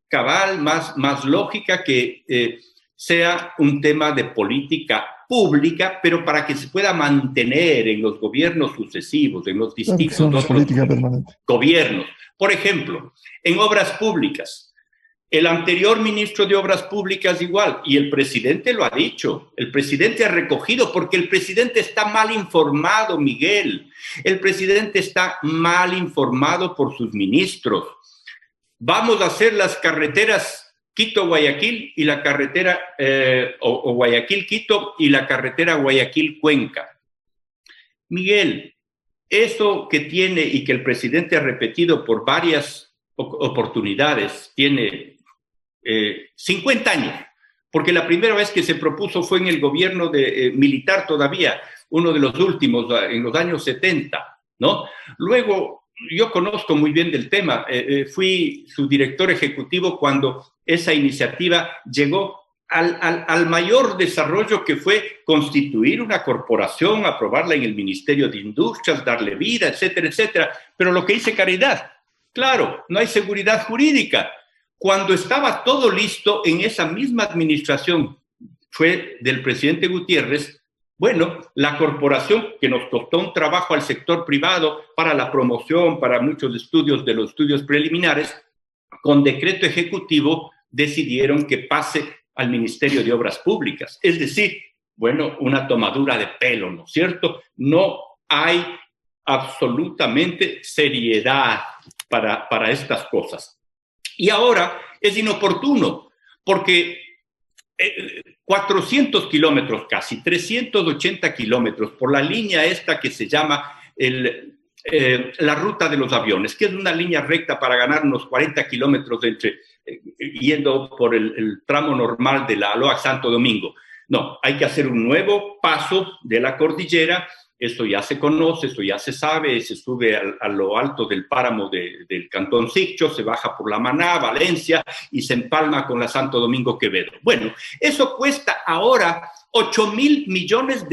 cabal, más lógica, que sea un tema de política pública, pero para que se pueda mantener en los gobiernos sucesivos, en los distintos gobiernos. Por ejemplo, en obras públicas. El anterior ministro de Obras Públicas igual, y el presidente lo ha dicho, el presidente ha recogido, porque el presidente está mal informado, Miguel. El presidente está mal informado por sus ministros. Vamos a hacer las carreteras Quito-Guayaquil y la carretera, o Guayaquil-Quito y la carretera Guayaquil-Cuenca. Miguel, eso que tiene y que el presidente ha repetido por varias oportunidades, tiene 50 años, porque la primera vez que se propuso fue en el gobierno militar todavía, uno de los últimos, en los años 70, ¿no? Luego, yo conozco muy bien del tema, fui su director ejecutivo cuando esa iniciativa llegó al mayor desarrollo, que fue constituir una corporación, aprobarla en el Ministerio de Industrias, darle vida, etcétera, etcétera. Pero lo que dice Caridad, claro, no hay seguridad jurídica. Cuando estaba todo listo en esa misma administración, fue del presidente Gutiérrez, bueno, la corporación, que nos costó un trabajo al sector privado para la promoción, para muchos estudios de los estudios preliminares, con decreto ejecutivo decidieron que pase al Ministerio de Obras Públicas. Es decir, bueno, una tomadura de pelo, ¿no es cierto? No hay absolutamente seriedad para estas cosas. Y ahora es inoportuno, porque 400 kilómetros casi, 380 kilómetros por la línea esta que se llama la ruta de los aviones, que es una línea recta para ganar unos 40 kilómetros yendo por el tramo normal de la Aloha Santo Domingo. No, hay que hacer un nuevo paso de la cordillera. Esto ya se conoce, esto ya se sabe, se sube a lo alto del páramo del Cantón Siccho, se baja por la Maná, Valencia, y se empalma con la Santo Domingo Quevedo. Bueno, eso cuesta ahora $8,000 millones.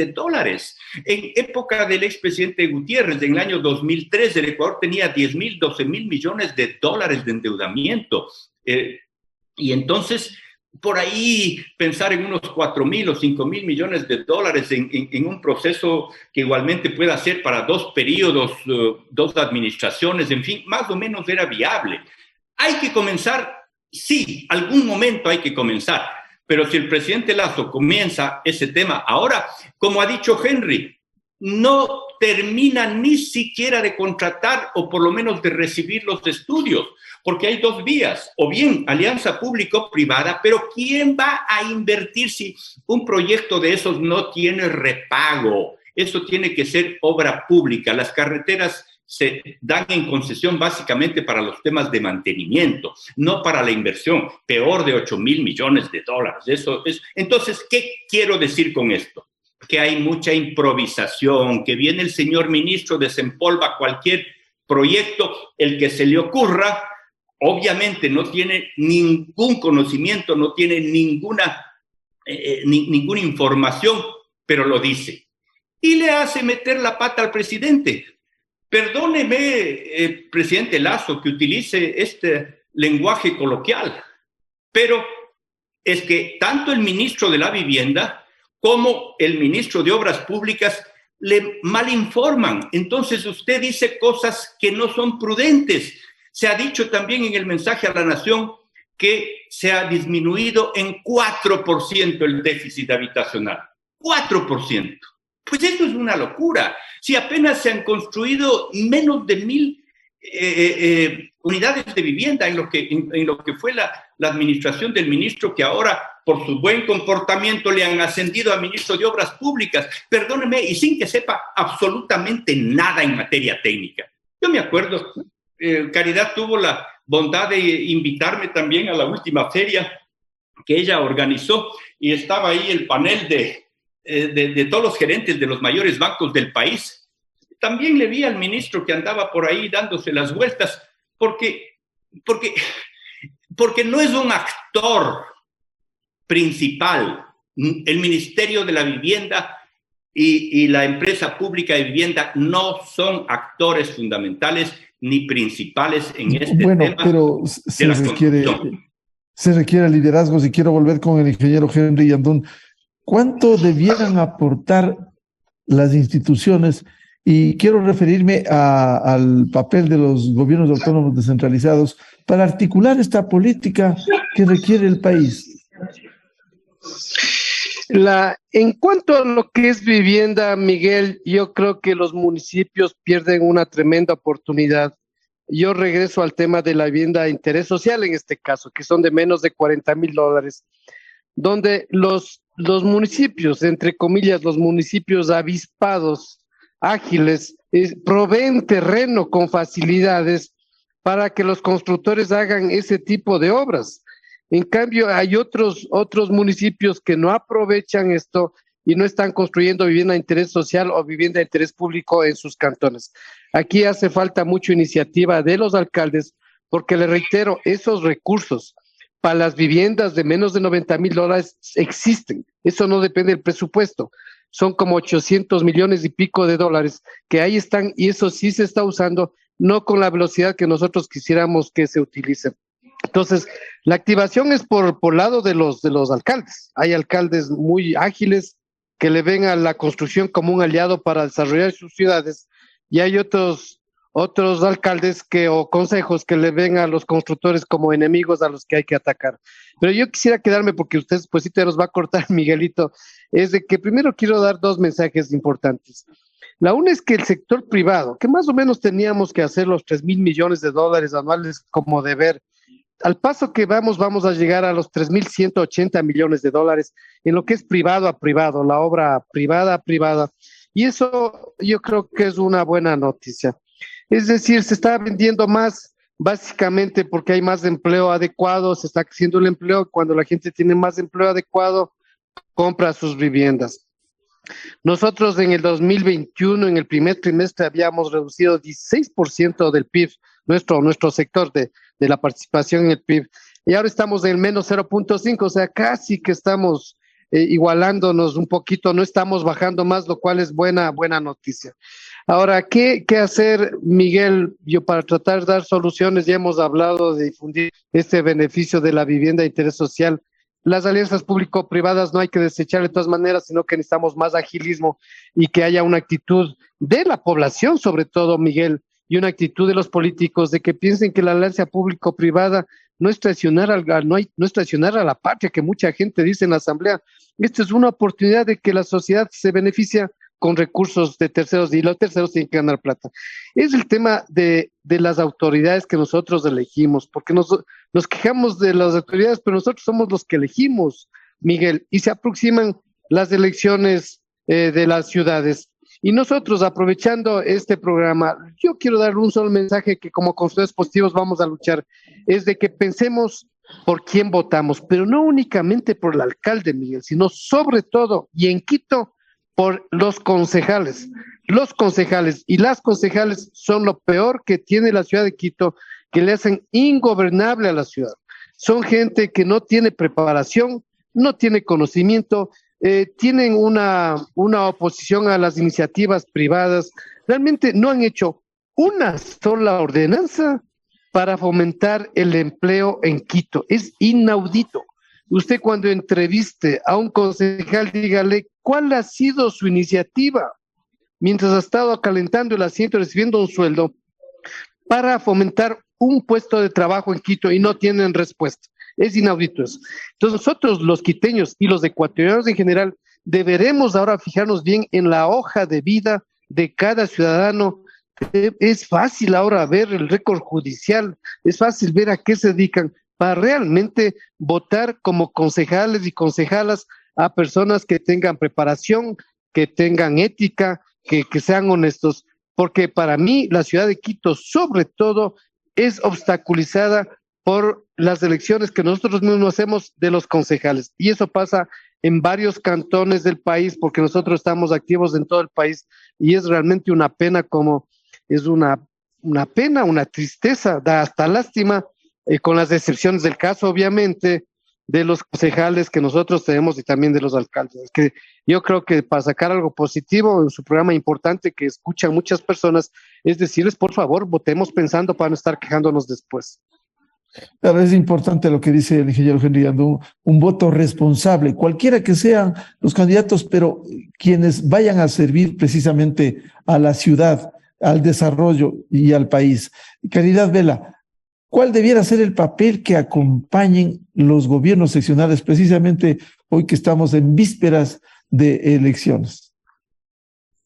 En época del expresidente Gutiérrez, en el año 2003, el Ecuador tenía 10,000, 12,000 millones de dólares de endeudamiento. Y entonces, por ahí pensar en unos 4,000 o 5,000 millones de dólares en un proceso que igualmente pueda ser para 2 periodos, 2 administraciones, en fin, más o menos era viable. Hay que comenzar, sí, algún momento hay que comenzar, pero si el presidente Lasso comienza ese tema ahora, como ha dicho Henry, no termina ni siquiera de contratar o por lo menos de recibir los estudios, porque hay 2 vías, o bien alianza público-privada, pero ¿quién va a invertir si un proyecto de esos no tiene repago? Eso tiene que ser obra pública. Las carreteras se dan en concesión básicamente para los temas de mantenimiento, no para la inversión, peor de $8,000 millones. Eso es. Entonces, ¿qué quiero decir con esto? Que hay mucha improvisación, que viene el señor ministro, desempolva cualquier proyecto, el que se le ocurra. Obviamente no tiene ningún conocimiento, no tiene ninguna información, pero lo dice. Y le hace meter la pata al presidente. Perdóneme, presidente Lasso, que utilice este lenguaje coloquial, pero es que tanto el ministro de la Vivienda como el ministro de Obras Públicas le malinforman. Entonces usted dice cosas que no son prudentes. Se ha dicho también en el mensaje a la nación que se ha disminuido en 4% el déficit habitacional. 4%. Pues esto es una locura. Si apenas se han construido menos de 1,000 unidades de vivienda en lo que fue la administración del ministro, que ahora, por su buen comportamiento, le han ascendido a ministro de Obras Públicas. Perdóneme, y sin que sepa absolutamente nada en materia técnica. Yo me acuerdo... Caridad tuvo la bondad de invitarme también a la última feria que ella organizó y estaba ahí el panel de todos los gerentes de los mayores bancos del país. También le vi al ministro que andaba por ahí dándose las vueltas porque no es un actor principal. El Ministerio de la Vivienda y la empresa pública de vivienda no son actores fundamentales ni principales en este tema. Pero se requiere liderazgo. Si quiero volver con el ingeniero Henry Yandún, ¿cuánto debieran aportar las instituciones? Y quiero referirme al papel de los gobiernos autónomos descentralizados para articular esta política que requiere el país. En cuanto a lo que es vivienda, Miguel, yo creo que los municipios pierden una tremenda oportunidad. Yo regreso al tema de la vivienda de interés social en este caso, que son de menos de $40,000, donde los municipios, entre comillas, los municipios avispados, ágiles, proveen terreno con facilidades para que los constructores hagan ese tipo de obras. En cambio, hay otros municipios que no aprovechan esto y no están construyendo vivienda de interés social o vivienda de interés público en sus cantones. Aquí hace falta mucha iniciativa de los alcaldes, porque le reitero, esos recursos para las viviendas de menos de $90,000 existen. Eso no depende del presupuesto. Son como 800 millones y pico de dólares que ahí están, y eso sí se está usando, no con la velocidad que nosotros quisiéramos que se utilice. Entonces, la activación es por lado de los alcaldes. Hay alcaldes muy ágiles que le ven a la construcción como un aliado para desarrollar sus ciudades, y hay otros alcaldes o consejos que le ven a los constructores como enemigos a los que hay que atacar. Pero yo quisiera quedarme, porque usted pues sí te los va a cortar, Miguelito, es de que primero quiero dar 2 mensajes importantes. La una es que el sector privado, que más o menos teníamos que hacer los $3,000 millones anuales como deber, al paso que vamos a llegar a los $3,180 millones en lo que es privado a privado, la obra privada a privada. Y eso yo creo que es una buena noticia. Es decir, se está vendiendo más básicamente porque hay más empleo adecuado, se está creciendo el empleo, cuando la gente tiene más empleo adecuado, compra sus viviendas. Nosotros en el 2021, en el primer trimestre, habíamos reducido 16% del PIB, nuestro sector de la participación en el PIB, y ahora estamos en el menos 0.5, o sea, casi que estamos igualándonos un poquito, no estamos bajando más, lo cual es buena noticia. Ahora, ¿qué hacer, Miguel? Yo para tratar de dar soluciones, ya hemos hablado de difundir este beneficio de la vivienda de interés social. Las alianzas público-privadas no hay que desechar de todas maneras, sino que necesitamos más agilismo y que haya una actitud de la población, sobre todo, Miguel, y una actitud de los políticos de que piensen que la alianza público-privada no es traicionar no es traicionar a la patria, que mucha gente dice en la asamblea. Esta es una oportunidad de que la sociedad se beneficia con recursos de terceros y los terceros tienen que ganar plata. Es el tema de las autoridades que nosotros elegimos, porque nos quejamos de las autoridades, pero nosotros somos los que elegimos, Miguel, y se aproximan las elecciones de las ciudades. Y nosotros, aprovechando este programa, yo quiero dar un solo mensaje que como consultores positivos vamos a luchar, es de que pensemos por quién votamos, pero no únicamente por el alcalde, Miguel, sino sobre todo, y en Quito, por los concejales. Los concejales y las concejales son lo peor que tiene la ciudad de Quito, que le hacen ingobernable a la ciudad. Son gente que no tiene preparación, no tiene conocimiento, tienen una oposición a las iniciativas privadas, realmente no han hecho una sola ordenanza para fomentar el empleo en Quito. Es inaudito. Usted cuando entreviste a un concejal, dígale cuál ha sido su iniciativa mientras ha estado acalentando el asiento, recibiendo un sueldo para fomentar un puesto de trabajo en Quito y no tienen respuesta. Es inaudito eso. Entonces nosotros los quiteños y los ecuatorianos en general deberemos ahora fijarnos bien en la hoja de vida de cada ciudadano. Es fácil ahora ver el récord judicial, es fácil ver a qué se dedican para realmente votar como concejales y concejalas a personas que tengan preparación, que tengan ética, que sean honestos, porque para mí la ciudad de Quito sobre todo es obstaculizada por las elecciones que nosotros mismos hacemos de los concejales, y eso pasa en varios cantones del país, porque nosotros estamos activos en todo el país, y es realmente una pena, como es una pena, una tristeza, da hasta lástima, con las excepciones del caso, obviamente, de los concejales que nosotros tenemos y también de los alcaldes. Que yo creo que para sacar algo positivo en su programa importante que escuchan muchas personas, es decirles, por favor, votemos pensando para no estar quejándonos después. Claro, es importante lo que dice el ingeniero Henry Ando, un voto responsable, cualquiera que sean los candidatos, pero quienes vayan a servir precisamente a la ciudad, al desarrollo y al país. Caridad Vela, ¿cuál debiera ser el papel que acompañen los gobiernos seccionales precisamente hoy que estamos en vísperas de elecciones?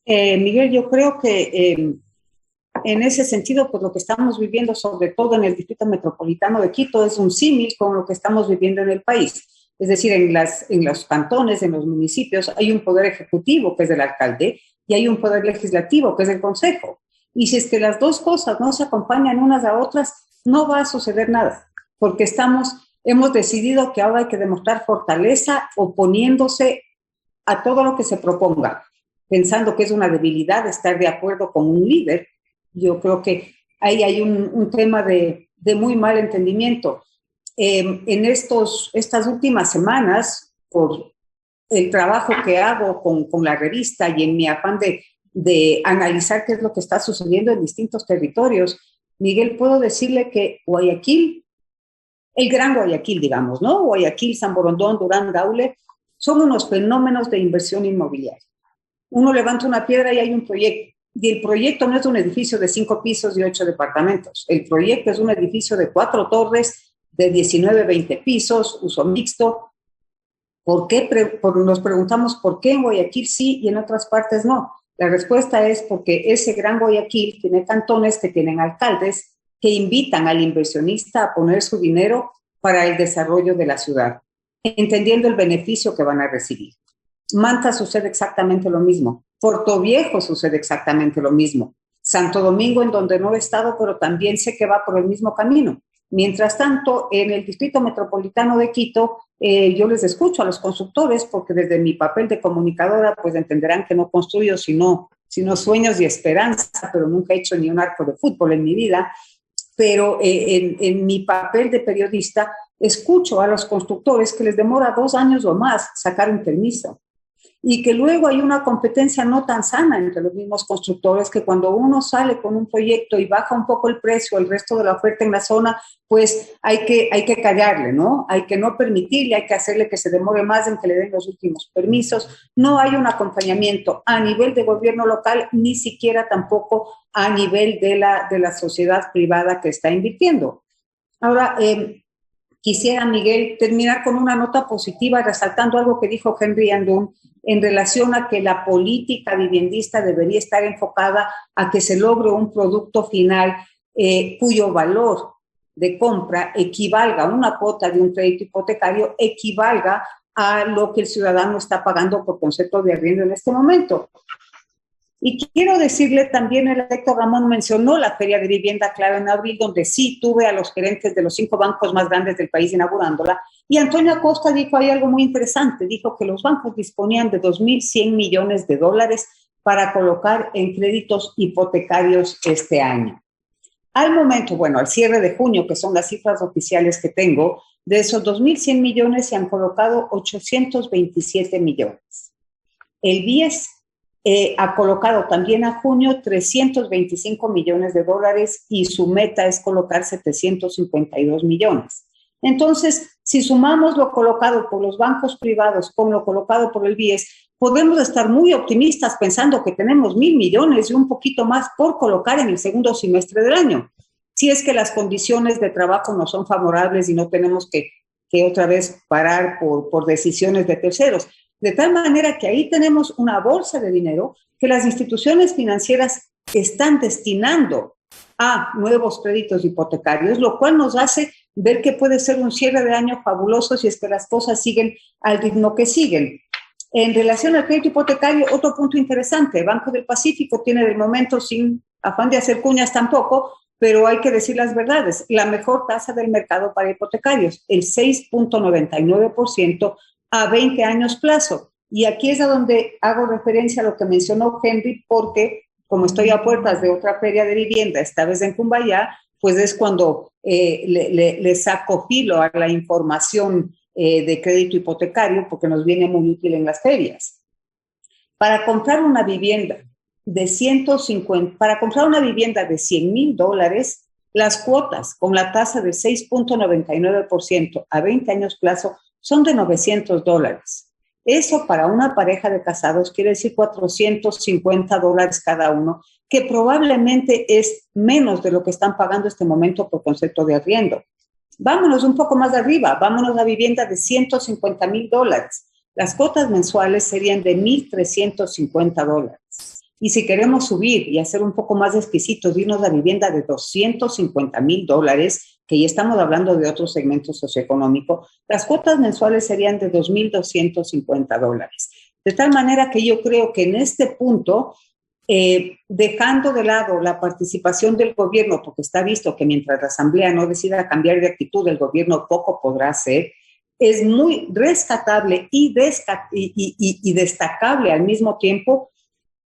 Miguel, yo creo que en ese sentido, pues lo que estamos viviendo, sobre todo en el Distrito Metropolitano de Quito, es un símil con lo que estamos viviendo en el país. Es decir, en los cantones, en los municipios, hay un poder ejecutivo, que es el alcalde, y hay un poder legislativo, que es el consejo. Y si es que las dos cosas no se acompañan unas a otras, no va a suceder nada, porque hemos decidido que ahora hay que demostrar fortaleza oponiéndose a todo lo que se proponga, pensando que es una debilidad estar de acuerdo con un líder. Yo creo que ahí hay un tema de muy mal entendimiento. En estas últimas semanas, por el trabajo que hago con la revista y en mi afán de analizar qué es lo que está sucediendo en distintos territorios, Miguel, puedo decirle que Guayaquil, el Gran Guayaquil, digamos, ¿no? Guayaquil, San Borondón, Durán, Daule, son unos fenómenos de inversión inmobiliaria. Uno levanta una piedra y hay un proyecto. Y el proyecto no es un edificio de 5 pisos y 8 departamentos. El proyecto es un edificio de 4 torres, de 19, 20 pisos, uso mixto. ¿Por qué? Nos preguntamos por qué en Guayaquil sí y en otras partes no. La respuesta es porque ese Gran Guayaquil tiene cantones que tienen alcaldes que invitan al inversionista a poner su dinero para el desarrollo de la ciudad, entendiendo el beneficio que van a recibir. Manta sucede exactamente lo mismo. Portoviejo sucede exactamente lo mismo. Santo Domingo, en donde no he estado, pero también sé que va por el mismo camino. Mientras tanto, en el Distrito Metropolitano de Quito, yo les escucho a los constructores, porque desde mi papel de comunicadora, pues entenderán que no construyo sino sueños y esperanza, pero nunca he hecho ni un arco de fútbol en mi vida. Pero en mi papel de periodista, escucho a los constructores que les demora 2 años o más sacar un permiso. Y que luego hay una competencia no tan sana entre los mismos constructores, que cuando uno sale con un proyecto y baja un poco el precio, el resto de la oferta en la zona, pues hay que callarle, ¿no? Hay que no permitirle, hay que hacerle que se demore más en que le den los últimos permisos. No hay un acompañamiento a nivel de gobierno local, ni siquiera tampoco a nivel de la sociedad privada que está invirtiendo. Ahora, quisiera, Miguel, terminar con una nota positiva, resaltando algo que dijo Henry Andún en relación a que la política viviendista debería estar enfocada a que se logre un producto final cuyo valor de compra equivalga a una cuota de un crédito hipotecario, equivalga a lo que el ciudadano está pagando por concepto de arriendo en este momento. Y quiero decirle también, el electo Ramón mencionó la Feria de Vivienda Clave en abril, donde sí tuve a los gerentes de los 5 bancos más grandes del país inaugurándola. Y Antonio Acosta dijo ahí algo muy interesante. Dijo que los bancos disponían de $2.100 millones para colocar en créditos hipotecarios este año. Al momento, bueno, al cierre de junio, que son las cifras oficiales que tengo, de esos 2.100 millones se han colocado 827 millones. El BIES ha colocado también a junio $325 millones y su meta es colocar 752 millones. Entonces, si sumamos lo colocado por los bancos privados con lo colocado por el BIES, podemos estar muy optimistas pensando que tenemos 1.000 millones y un poquito más por colocar en el segundo semestre del año. Si es que las condiciones de trabajo no son favorables y no tenemos que otra vez parar por decisiones de terceros. De tal manera que ahí tenemos una bolsa de dinero que las instituciones financieras están destinando a nuevos créditos hipotecarios, lo cual nos hace ver que puede ser un cierre de año fabuloso si es que las cosas siguen al ritmo que siguen. En relación al crédito hipotecario, otro punto interesante, Banco del Pacífico tiene de momento, sin afán de hacer cuñas tampoco, pero hay que decir las verdades, la mejor tasa del mercado para hipotecarios, el 6.99%, a 20 años plazo. Y aquí es a donde hago referencia a lo que mencionó Henry, porque como estoy a puertas de otra feria de vivienda, esta vez en Cumbayá, pues es cuando le saco filo a la información de crédito hipotecario, porque nos viene muy útil en las ferias. Para comprar una vivienda de $100,000, las cuotas con la tasa del 6.99% a 20 años plazo son de $900. Eso para una pareja de casados quiere decir $450 cada uno, que probablemente es menos de lo que están pagando este momento por concepto de arriendo. Vámonos un poco más arriba, vámonos a vivienda de $150,000. Las cuotas mensuales serían de $1,350. Y si queremos subir y hacer un poco más exquisitos, irnos a vivienda de $250,000, que ya estamos hablando de otro segmento socioeconómico, las cuotas mensuales serían de $2,250. De tal manera que yo creo que en este punto, dejando de lado la participación del gobierno, porque está visto que mientras la Asamblea no decida cambiar de actitud, el gobierno poco podrá hacer, es muy rescatable y destacable al mismo tiempo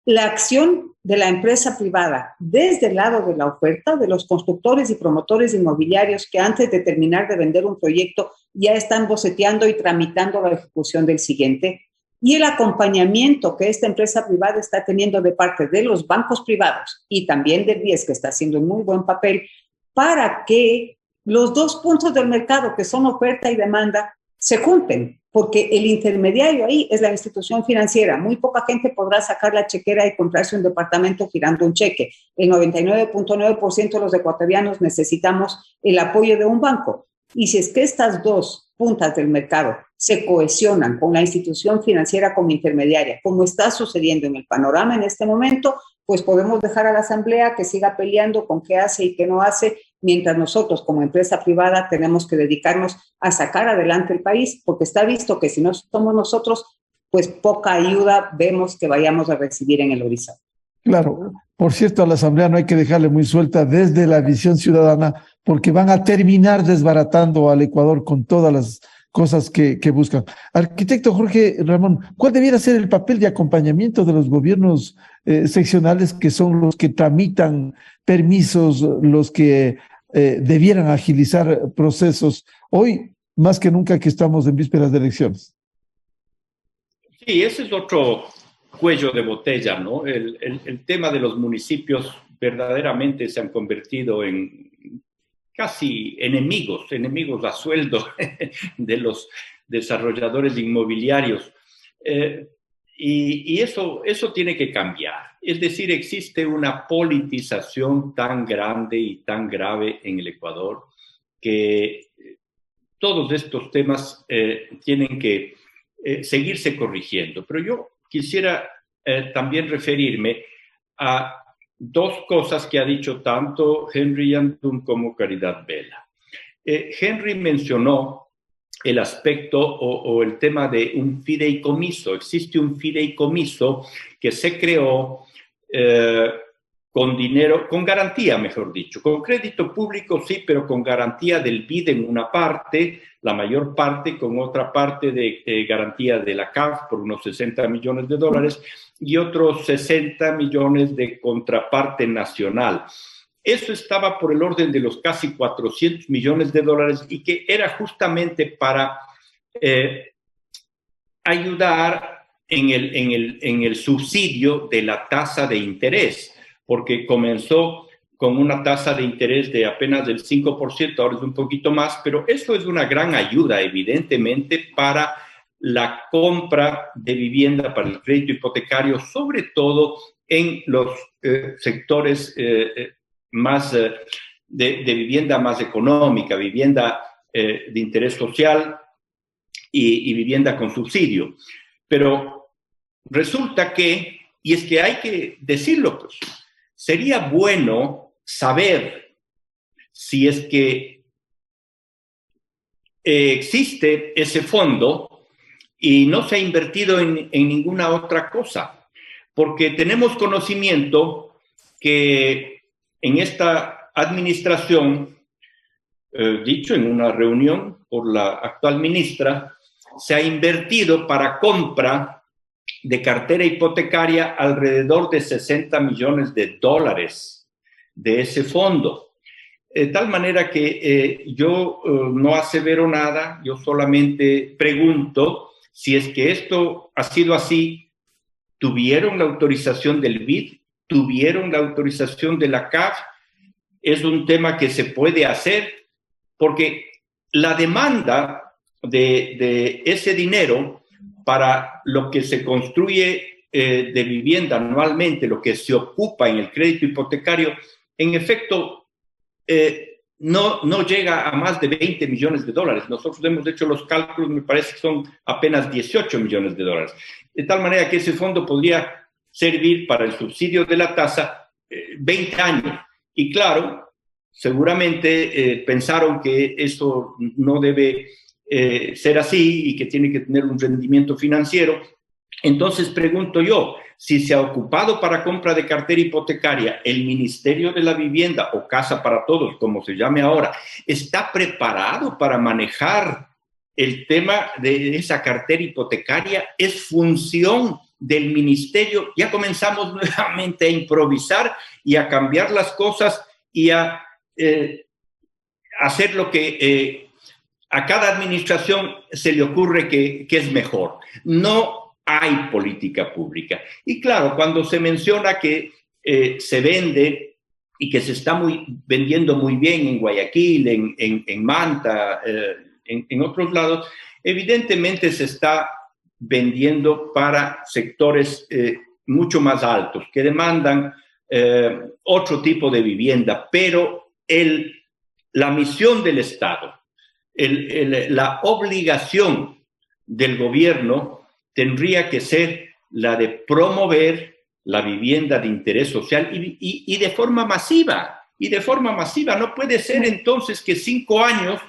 la acción de la empresa privada desde el lado de la oferta, de los constructores y promotores inmobiliarios que antes de terminar de vender un proyecto ya están boceteando y tramitando la ejecución del siguiente, y el acompañamiento que esta empresa privada está teniendo de parte de los bancos privados y también del BIES, que está haciendo un muy buen papel para que los dos puntos del mercado, que son oferta y demanda, se junten, porque el intermediario ahí es la institución financiera. Muy poca gente podrá sacar la chequera y comprarse un departamento girando un cheque. El 99.9% de los ecuatorianos necesitamos el apoyo de un banco. Y si es que estas dos puntas del mercado se cohesionan con la institución financiera como intermediaria, como está sucediendo en el panorama en este momento, pues podemos dejar a la Asamblea que siga peleando con qué hace y qué no hace, mientras nosotros como empresa privada tenemos que dedicarnos a sacar adelante el país, porque está visto que si no somos nosotros, pues poca ayuda vemos que vayamos a recibir en el horizonte. Claro, Por cierto, a la Asamblea no hay que dejarle muy suelta desde la visión ciudadana, porque van a terminar desbaratando al Ecuador con todas las cosas que buscan. Arquitecto Jorge Ramón, ¿cuál debiera ser el papel de acompañamiento de los gobiernos seccionales, que son los que tramitan permisos, los que debieran agilizar procesos hoy, más que nunca que estamos en vísperas de elecciones? Sí, ese es otro cuello de botella, ¿no? El tema de los municipios verdaderamente se han convertido en casi enemigos a sueldo de los desarrolladores inmobiliarios. Y eso tiene que cambiar. Es decir, existe una politización tan grande y tan grave en el Ecuador que todos estos temas tienen que seguirse corrigiendo. Pero yo quisiera también referirme a dos cosas que ha dicho tanto Henry Yantún como Caridad Vela. Henry mencionó el aspecto o el tema de un fideicomiso. Existe un fideicomiso que se creó con dinero, con garantía, mejor dicho, con crédito público sí, pero con garantía del BID en una parte, la mayor parte, con otra parte de garantía de la CAF por unos $60 millones y otros 60 millones de contraparte nacional. Eso estaba por el orden de los casi $400 millones y que era justamente para ayudar en el subsidio de la tasa de interés, porque comenzó con una tasa de interés de apenas del 5%, ahora es un poquito más, pero eso es una gran ayuda, evidentemente, para la compra de vivienda, para el crédito hipotecario, sobre todo en los sectores más de vivienda más económica, vivienda de interés social y vivienda con subsidio. Pero resulta que, y es que hay que decirlo, pues, sería bueno saber si es que existe ese fondo y no se ha invertido en ninguna otra cosa, porque tenemos conocimiento que en esta administración, dicho en una reunión por la actual ministra, se ha invertido para compra de cartera hipotecaria alrededor de $60 millones de ese fondo. De tal manera que yo no asevero nada, yo solamente pregunto si es que esto ha sido así. ¿Tuvieron la autorización del BID? ¿Tuvieron la autorización de la CAF? Es un tema que se puede hacer porque la demanda de ese dinero para lo que se construye de vivienda anualmente, lo que se ocupa en el crédito hipotecario, en efecto, no llega a más de $20 millones. Nosotros hemos hecho los cálculos, me parece que son apenas $18 millones. De tal manera que ese fondo podría servir para el subsidio de la tasa 20 años. Y claro, seguramente pensaron que eso no debe ser así y que tiene que tener un rendimiento financiero. Entonces pregunto yo, si se ha ocupado para compra de cartera hipotecaria el Ministerio de la Vivienda o Casa para Todos, como se llame ahora, ¿está preparado para manejar el tema de esa cartera hipotecaria? ¿Es función del ministerio? Ya comenzamos nuevamente a improvisar y a cambiar las cosas y a hacer lo que a cada administración se le ocurre que es mejor. No hay política pública. Y claro, cuando se menciona que se vende y que se está vendiendo muy bien en Guayaquil, en Manta, en otros lados, evidentemente se está vendiendo para sectores mucho más altos, que demandan otro tipo de vivienda, pero la misión del Estado, la obligación del gobierno tendría que ser la de promover la vivienda de interés social y de forma masiva. Y de forma masiva. No puede ser entonces que 5 años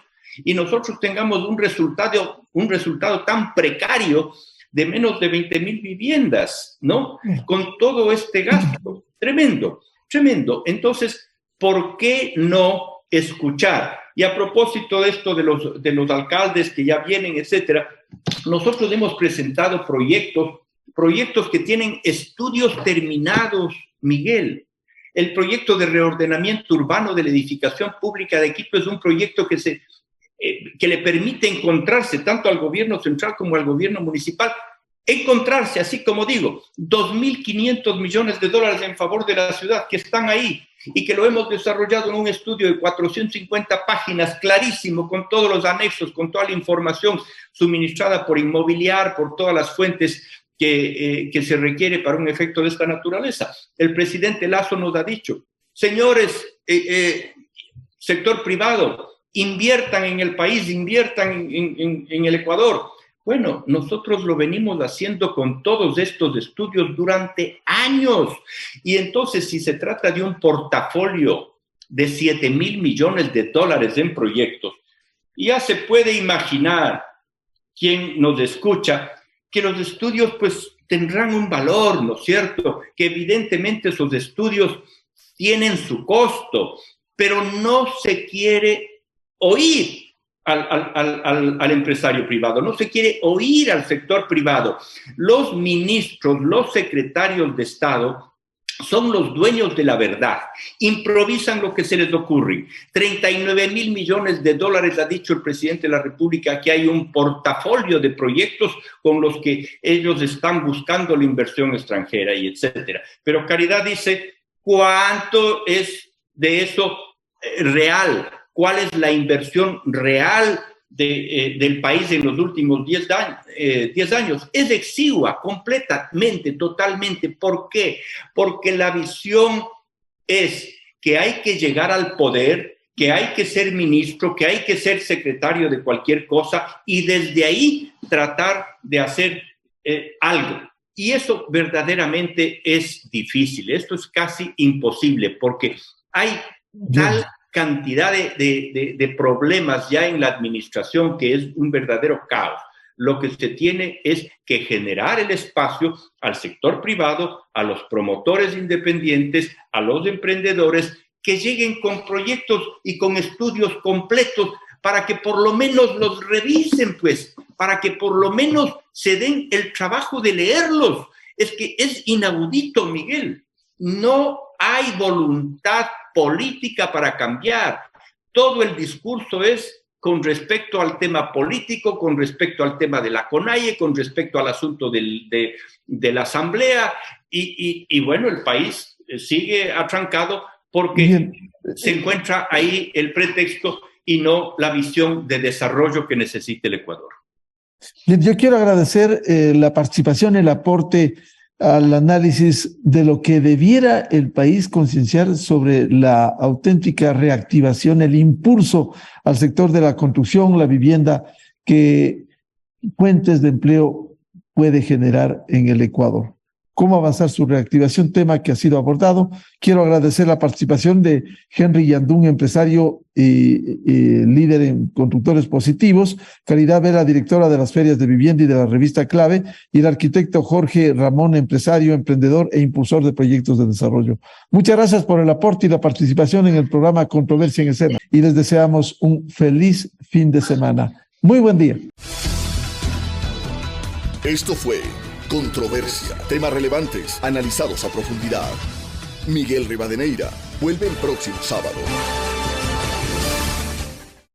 y nosotros tengamos un resultado tan precario de menos de 20,000 viviendas, ¿no? Con todo este gasto. Tremendo, tremendo. Entonces, ¿por qué no escuchar? Y a propósito de esto de los alcaldes que ya vienen, etcétera, nosotros hemos presentado proyectos que tienen estudios terminados, Miguel. El proyecto de reordenamiento urbano de la edificación pública de Quito es un proyecto que le permite encontrarse tanto al gobierno central como al gobierno municipal, encontrarse, así como digo, 2.500 millones de dólares en favor de la ciudad que están ahí y que lo hemos desarrollado en un estudio de 450 páginas, clarísimo, con todos los anexos, con toda la información suministrada por Inmobiliar, por todas las fuentes que se requiere para un efecto de esta naturaleza. El presidente Lasso nos ha dicho, señores, sector privado, inviertan en el país, inviertan en el Ecuador. Bueno, nosotros lo venimos haciendo con todos estos estudios durante años. Y entonces, si se trata de un portafolio de 7,000 millones de dólares en proyectos, ya se puede imaginar quien nos escucha que los estudios pues tendrán un valor, ¿no es cierto? Que evidentemente esos estudios tienen su costo, pero no se quiere oír al empresario privado, no se quiere oír al sector privado. Los ministros, los secretarios de Estado son los dueños de la verdad, improvisan lo que se les ocurre. 39,000 millones de dólares, ha dicho el presidente de la República, que hay un portafolio de proyectos con los que ellos están buscando la inversión extranjera y etcétera. Pero Caridad dice, ¿cuánto es de eso real? ¿Cuál es la inversión real del país en los últimos 10 años? Es exigua, completamente, totalmente. ¿Por qué? Porque la visión es que hay que llegar al poder, que hay que ser ministro, que hay que ser secretario de cualquier cosa y desde ahí tratar de hacer algo. Y eso verdaderamente es difícil, esto es casi imposible porque hay tal cantidad de problemas ya en la administración que es un verdadero caos. Lo que se tiene es que generar el espacio al sector privado, a los promotores independientes, a los emprendedores que lleguen con proyectos y con estudios completos para que por lo menos los revisen, pues, para que por lo menos se den el trabajo de leerlos. Es que es inaudito, Miguel. No hay voluntad política para cambiar. Todo el discurso es con respecto al tema político, con respecto al tema de la CONAIE, con respecto al asunto de la Asamblea y bueno, el país sigue atrancado porque bien, se encuentra ahí el pretexto y no la visión de desarrollo que necesita el Ecuador. Bien, yo quiero agradecer la participación, el aporte al análisis de lo que debiera el país concienciar sobre la auténtica reactivación, el impulso al sector de la construcción, la vivienda, que fuentes de empleo puede generar en el Ecuador. Cómo avanzar su reactivación, tema que ha sido abordado. Quiero agradecer la participación de Henry Yandún, empresario y líder en Constructores Positivos, Caridad Vera, directora de las ferias de vivienda y de la revista Clave, y el arquitecto Jorge Ramón, empresario, emprendedor e impulsor de proyectos de desarrollo. Muchas gracias por el aporte y la participación en el programa Controversia en Escena, y les deseamos un feliz fin de semana. Muy buen día. Esto fue Controversia, temas relevantes, analizados a profundidad. Miguel Rivadeneira vuelve el próximo sábado.